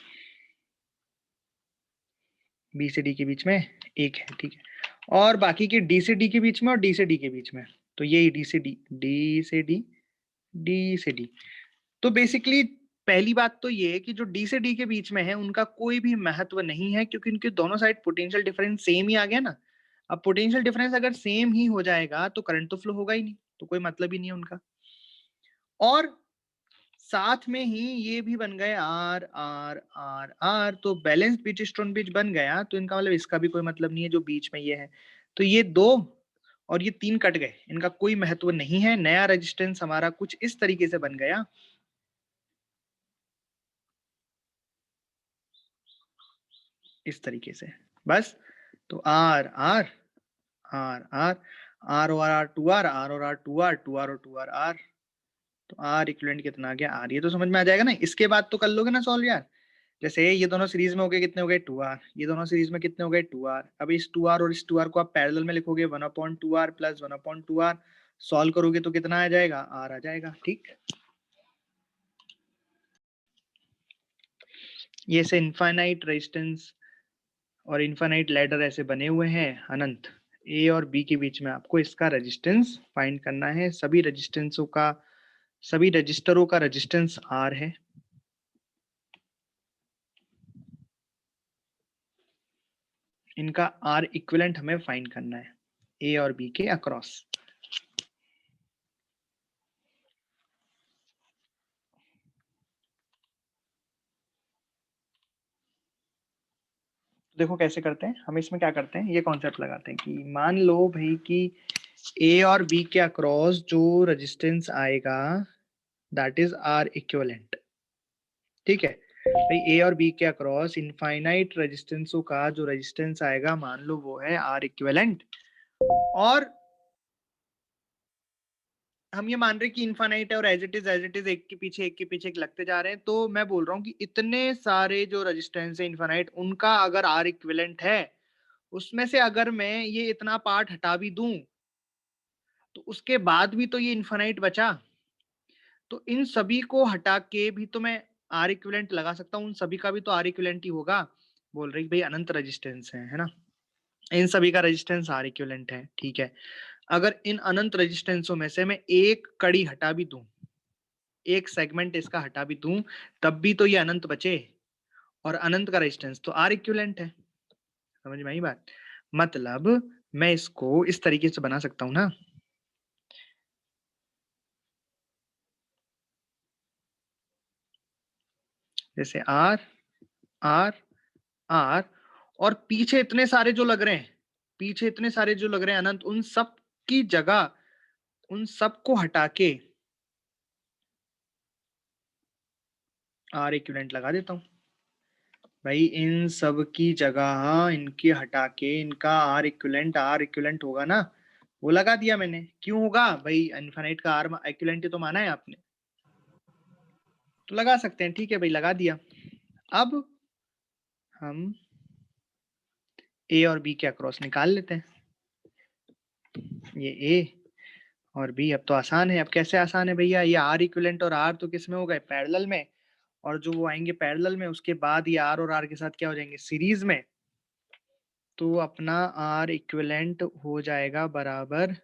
[SPEAKER 1] बी से डी के बीच में एक है, ठीक है। और बाकी के डी से डी के बीच में और डी से डी के बीच में, तो यही डी से डी, डी से डी, डी से डी। तो बेसिकली पहली बात तो ये है कि जो डी से डी के बीच में है उनका कोई भी महत्व नहीं है, क्योंकि इनके दोनों साइड पोटेंशियल डिफरेंस सेम ही आ गया ना। अब पोटेंशियल डिफरेंस अगर सेम ही हो जाएगा तो करंट तो फ्लो होगा ही नहीं, तो कोई मतलब ही नहीं है उनका। और साथ में ही ये भी बन गए आर आर आर आर, तो बैलेंस्ड बीच स्टोन बीच बन गया, तो इनका मतलब इसका भी कोई मतलब नहीं है जो बीच में ये है। तो ये 2 और ये 3 कट गए, इनका कोई महत्व नहीं है। नया रेजिस्टेंस हमारा कुछ इस तरीके से बन गया, इस तरीके से बस। तो R R R R, R और आर 2R, आर और आर 2R, 2R और 2R आर। तो आर इक्विवेलेंट कितना आ गया आर, ये तो समझ में आ जाएगा ना। इसके बाद तो कर लोगे ना सॉल्व यार। जैसे ये दोनों सीरीज में हो गए, कितने हो गए 2R, ये दोनों सीरीज में कितने हो गए 2R। अब इस 2R और इस 2R को आप पैरेलल में लिखोगे, 1/2R प्लस 1/2R, सॉल्व करोगे तो कितना आ जाएगा, आर आ जाएगा, ठीक। ये से इनफाइनाइट रेजिस्टेंस और इनफाइनाइट लैडर ऐसे बने हुए हैं अनंत। ए और बी के बीच में आपको इसका रेजिस्टेंस फाइंड करना है। सभी रेजिस्टेंसों का, सभी रजिस्टरों का रेजिस्टेंस आर है। इनका आर इक्विवेलेंट हमें फाइंड करना है ए और बी के अक्रॉस। देखो कैसे करते हैं हम, इसमें क्या करते हैं, ये कॉन्सेप्ट लगाते हैं कि मान लो भाई कि ए और बी के अक्रॉस जो रेजिस्टेंस आएगा दैट इज आर इक्विवेलेंट, ठीक है भाई। ए और बी के अक्रॉस इनफाइनाइट रेजिस्टेंसों का जो रेजिस्टेंस आएगा मान लो वो है आर इक्विवेलेंट। और हम ये मान रहे हैं कि इनफाइनाइट है और एज इट इज एक के पीछे एक लगते जा रहे हैं। तो मैं बोल रहा हूँ कि इतने सारे जो रेजिस्टेंस है इनफाइनाइट, उनका अगर आर इक्विवेलेंट है, उसमें से अगर मैं ये इतना पार्ट हटा भी दूं तो उसके बाद भी तो ये इनफाइनाइट बचा। तो इन सभी को हटा के भी तो मैं आर इक्विवेलेंट लगा सकता हूँ, उन सभी का भी तो आर इक्विवेलेंट ही होगा। बोल रही भाई अनंत रेजिस्टेंस है ना, इन सभी का रेजिस्टेंस आर इक्विवेलेंट है, ठीक है। अगर इन अनंत रेजिस्टेंसों में से मैं एक कड़ी हटा भी दूं, एक सेगमेंट इसका हटा भी दूं, तब भी तो ये अनंत बचे, और अनंत का रेजिस्टेंस तो आर इक्विवेलेंट है। समझ में आई बात। मतलब मैं इसको इस तरीके से बना सकता हूं ना, जैसे आर आर आर, और पीछे इतने सारे जो लग रहे हैं, पीछे इतने सारे जो लग रहे हैं अनंत, उन सब की जगह उन सब को हटा के आर इक्विवेलेंट लगा देता हूं भाई। इन सब की जगह इनकी हटा के इनका आर इक्विवेलेंट होगा ना, वो लगा दिया मैंने। क्यों होगा भाई, इनफाइनाइट का आर इक्विवेलेंट तो माना है आपने, तो लगा सकते हैं, ठीक है भाई, लगा दिया। अब हम ए और बी के अक्रॉस निकाल लेते हैं। ये ए और बी अब तो आसान है। अब कैसे आसान है भैया, ये आर इक्विवेलेंट और आर तो किस में हो गए, पैरेलल में, और जो वो आएंगे पैरेलल में उसके बाद ये आर और आर के साथ क्या हो जाएंगे, सीरीज में। तो अपना आर इक्विवेलेंट हो जाएगा बराबर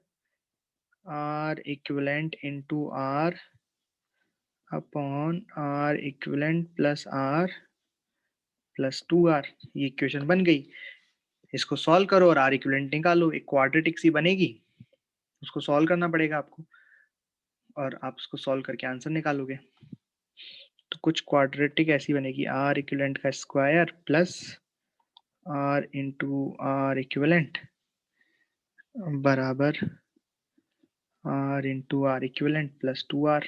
[SPEAKER 1] R equivalent into R upon R equivalent plus R plus 2r। ये इक्वेशन बन गई। इसको सॉल्व करो और आर इक्विवेलेंट निकालो। एक क्वाड्रेटिक सी बनेगी, उसको सॉल्व करना पड़ेगा आपको, और आप उसको सॉल्व करके आंसर निकालोगे। तो कुछ क्वाड्रेटिक ऐसी बनेगी, आर इक्विवेलेंट का square plus r into are equivalent बराबर r into are equivalent plus 2r।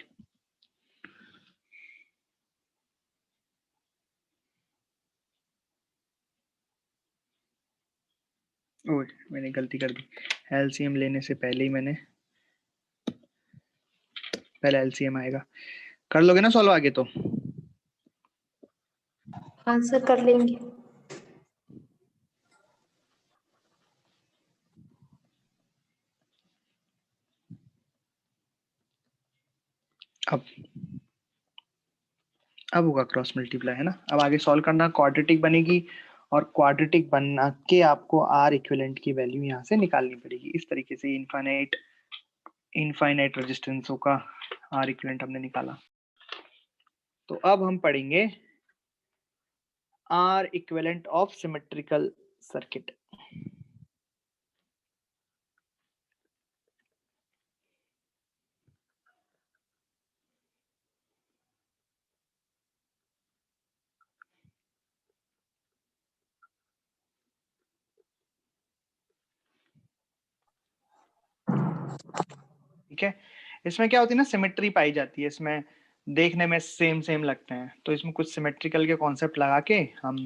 [SPEAKER 1] ओह, मैंने गलती कर दी। एलसीएम लेने से पहले ही मैंने, पहले एलसीएम आएगा। कर लोगे ना सॉल्व आगे तो?
[SPEAKER 3] आंसर कर लेंगे।
[SPEAKER 1] अब होगा क्रॉस मल्टीप्लाई, है ना। अब आगे सॉल्व करना, क्वाड्रेटिक बनेगी और क्वाड्रेटिक बना के आपको आर इक्विवेलेंट की वैल्यू यहाँ से निकालनी पड़ेगी। इस तरीके से इनफाइनाइट रेजिस्टेंसों का आर इक्विवेलेंट हमने निकाला। तो अब हम पढ़ेंगे R equivalent of symmetrical circuit. ठीक है, इसमें क्या होती है ना, सिमेट्री पाई जाती है। इसमें देखने में सेम सेम लगते हैं, तो इसमें कुछ सिमेट्रिकल के कॉन्सेप्ट लगा के हम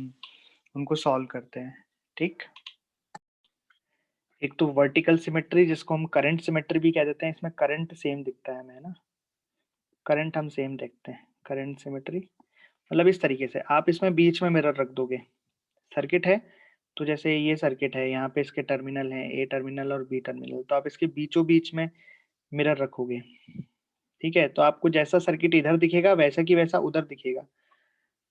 [SPEAKER 1] उनको सॉल्व करते हैं। ठीक, एक तो वर्टिकल सिमेट्री जिसको हम करंट सिमेट्री भी कह देते हैं। इसमें करंट सेम दिखता है हमें, ना, करंट हम सेम देखते हैं। करंट सिमेट्री मतलब इस तरीके से आप इसमें बीच में मिरर रख दोगे। सर्किट है, तो जैसे ये सर्किट है, यहाँ पे इसके टर्मिनल हैं, ए टर्मिनल और बी टर्मिनल, तो आप इसके बीचों बीच में मिरर रखोगे। ठीक है, तो आपको जैसा सर्किट इधर दिखेगा वैसा की वैसा उधर दिखेगा।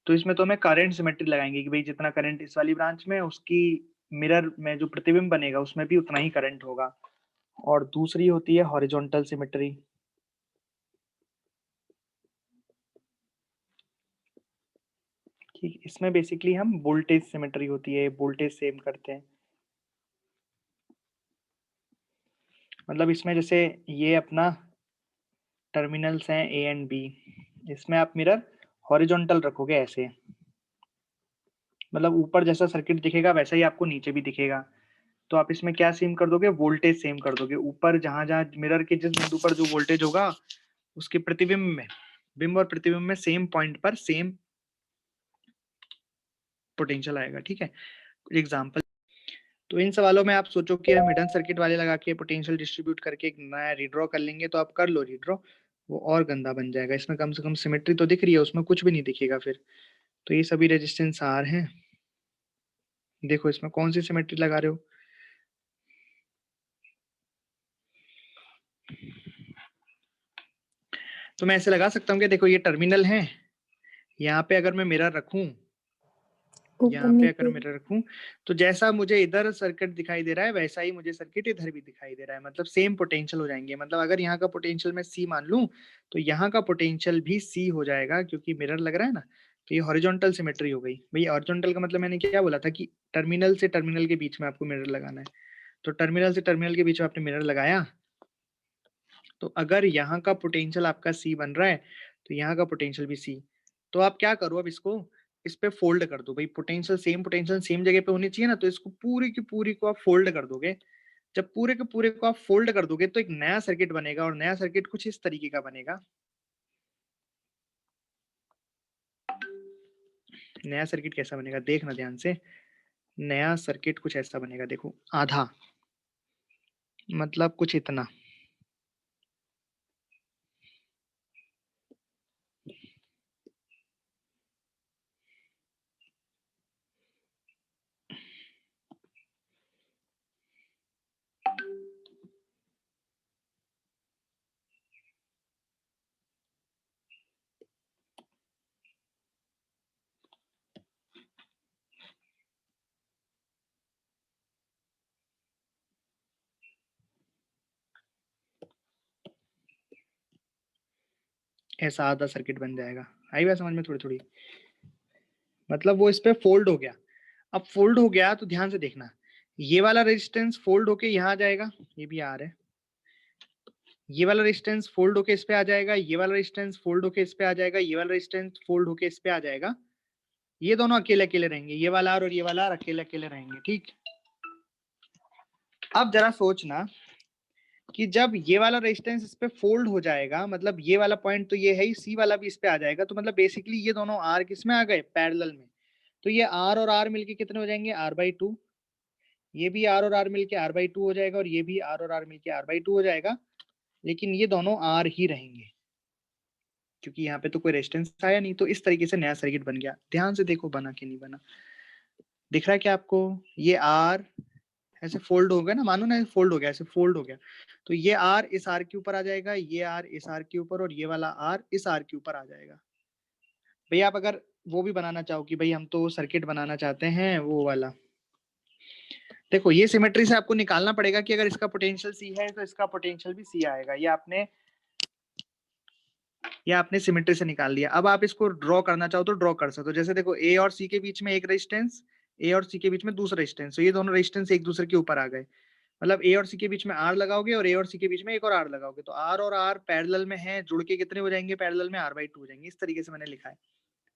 [SPEAKER 1] तो इसमें तो हमें करंट सिमेट्री लगाएंगे कि भाई जितना करंट इस वाली ब्रांच में, उसकी मिरर में जो प्रतिबिंब बनेगा उसमें भी उतना ही करंट होगा। और दूसरी होती है हॉरिजॉन्टल सिमेट्री। ठीक, इसमें बेसिकली हम वोल्टेज सिमेट्री होती है, वोल्टेज सेम करते हैं। मतलब इसमें जैसे ये अपना टर्मिनल्स हैं ए एंड बी, इसमें आप मिरर हॉरिजॉन्टल रखोगे ऐसे, मतलब ऊपर जैसा सर्किट दिखेगा वैसा ही आपको नीचे भी दिखेगा। तो आप इसमें क्या सेम कर दोगे, वोल्टेज सेम कर दोगे। ऊपर जहां जहां मिरर के जिस बिंदु पर जो वोल्टेज होगा, उसके प्रतिबिंब में, बिंब और प्रतिबिंब में सेम पॉइंट पर सेम पोटेंशियल आएगा। ठीक है, एग्जांपल। तो इन सवालों में आप सोचो कि हम हिडन सर्किट वाले लगा के पोटेंशियल डिस्ट्रीब्यूट करके एक नया रीड्रॉ कर लेंगे, तो आप कर लो रीड्रॉ, वो और गंदा बन जाएगा। इसमें कम से कम सिमेट्री तो दिख रही है, उसमें कुछ भी नहीं दिखेगा फिर। तो ये सभी रेजिस्टेंस आर हैं। देखो इसमें कौन सी सिमेट्री लगा रहे हो। तो मैं ऐसे लगा सकता हूँ कि देखो ये टर्मिनल है, यहाँ पे अगर मैं मिरर रखूं, यहाँ पे अगर मिरर रखूं, तो जैसा मुझे इधर सर्किट दिखाई दे रहा है वैसा ही मुझे सर्किट इधर भी दिखाई दे रहा है। मतलब सेम पोटेंशियल हो जाएंगे। मतलब अगर यहाँ का पोटेंशियल मैं सी मान लूं, तो यहाँ का पोटेंशियल भी सी हो जाएगा, क्योंकि मिरर लग रहा है ना। तो ये हॉरिजॉन्टल सिमेट्री हो गई। भाई हॉरिजॉन्टल का मतलब मैंने क्या बोला था कि टर्मिनल से टर्मिनल के बीच में आपको मिरर लगाना है। तो टर्मिनल से टर्मिनल के बीच में आपने मिरर लगाया, तो अगर यहाँ का पोटेंशियल आपका सी बन रहा है, तो यहाँ का पोटेंशियल भी सी। तो आप क्या करो, अब इसको इस पे फोल्ड कर दो। भाई पोटेंशियल सेम जगह पे होनी चाहिए ना, तो इसको पूरी की पूरी को आप फोल्ड कर दोगे। जब पूरे के पूरे को आप फोल्ड कर दोगे, तो एक नया सर्किट बनेगा, और नया सर्किट कुछ इस तरीके का बनेगा। नया सर्किट कैसा बनेगा देखना ध्यान से। नया सर्किट कुछ ऐसा बनेगा, देखो आधा, मतलब कुछ इतना। ऐसा आधा सर्किट बन जाएगा। आई बात समझ में थोड़ी थोड़ी? मतलब वो इस पे फोल्ड हो गया। अब फोल्ड हो गया तो ध्यान से देखना, ये वाला रेजिस्टेंस फोल्ड होके यहाँ आ जाएगा, ये भी आर है। ये वाला रेजिस्टेंस फोल्ड होके इस पे आ जाएगा, ये वाला रेजिस्टेंस फोल्ड होके इस पे आ जाएगा, ये वाला रेजिस्टेंस फोल्ड होके इस पे आ जाएगा। ये दोनों अकेले अकेले रहेंगे, ये वाला आर और ये वाला आर अकेले अकेले रहेंगे, ठीक। अब जरा सोचना कि जब ये वाला रेजिस्टेंस इस पे फोल्ड हो जाएगा, मतलब ये वाला पॉइंट तो ये है ही, सी वाला भी इस पे आ जाएगा, तो मतलब बेसिकली ये दोनों आर किस में आ गए, पैरेलल में। तो ये आर और आर मिलके कितने हो जाएंगे, r/2। ये भी आर और आर मिलके r/2 हो जाएगा, और ये भी आर और आर मिलके r/2 हो जाएगा। लेकिन ये दोनों आर ही रहेंगे, क्योंकि यहाँ पे तो कोई रेजिस्टेंस आया नहीं। तो इस तरीके से नया सर्किट बन गया। ध्यान से देखो बना कि नहीं बना, दिख रहा है क्या आपको? ये आर ऐसे फोल्ड हो गया ना, मानो ना फोल्ड हो गया, ऐसे फोल्ड हो गया, तो ये आर इस आर के ऊपर आ जाएगा, ये आर इस आर के ऊपर, और ये वाला आर इस आर के ऊपर आ जाएगा। भैया आप अगर वो भी बनाना चाहो कि भाई हम तो सर्किट बनाना चाहते हैं वो वाला, देखो ये सिमेट्री से आपको निकालना पड़ेगा कि अगर इसका पोटेंशियल सी है तो इसका पोटेंशियल भी सी आएगा। ये आपने सिमेट्री से निकाल लिया। अब आप इसको ड्रॉ करना चाहो तो ड्रॉ कर सकते हो। जैसे देखो ए और सी के बीच में एक रेजिस्टेंस, ए और सी के बीच में दूसरा रेजिस्टेंस, तो ये दोनों रेजिस्टेंस एक दूसरे के ऊपर आ गए। मतलब ए और सी के बीच में आर लगाओगे और ए और सी के बीच में एक और आर लगाओगे, तो आर और आर पैरेलल में है, जुड़ के कितने हो जाएंगे पैरेलल में, r/2 हो जाएंगे। इस तरीके से मैंने लिखा है।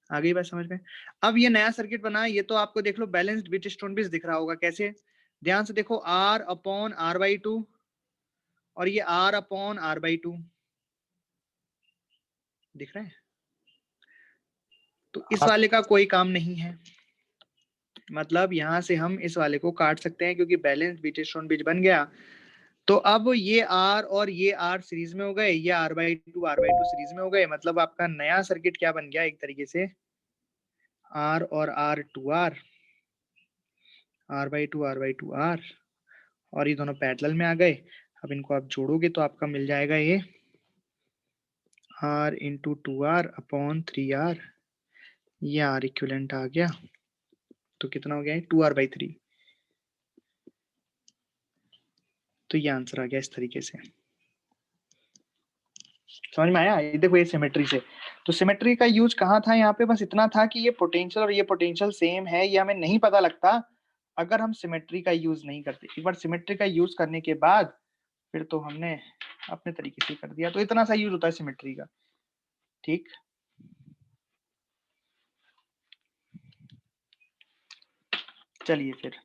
[SPEAKER 1] आ गई बात समझ में? अब ये नया सर्किट बना, ये तो आपको देख लो बैलेंस्ड व्हीटस्टोन ब्रिज दिख रहा होगा। कैसे? ध्यान से देखो, r/r/2 और ये r/r/2 दिख रहा है। तो इस वाले का कोई काम नहीं है, मतलब यहां से हम इस वाले को काट सकते हैं क्योंकि बैलेंस्ड व्हीटस्टोन ब्रिज बन गया। तो अब ये R और ये R सीरीज में हो गए, ये r/2 सीरीज में हो गए। मतलब आपका नया सर्किट क्या बन गया एक तरीके से, R और R 2R, r/2 R, और ये दोनों पैरेलल में आ गए। अब इनको आप जोड़ोगे तो आपका मिल जाएगा ये R × 2R/3R, ये R इक्विवेलेंट आ गया। तो कितना हो गया, 2R/3। तो ये आंसर आ गया इस तरीके से। समझ में आया? ये देखो ये सिमेट्री से, तो सिमेट्री का यूज कहाँ था यहाँ पे, बस इतना था कि ये पोटेंशियल और ये पोटेंशियल सेम है, ये हमें नहीं पता लगता अगर हम सिमेट्री का यूज नहीं करते। एक बार सिमेट्री का यूज करने के बाद फिर तो हमने अपने तरीके से कर दिया। तो इतना सा यूज होता है सिमेट्री का, ठीक। चलिए फिर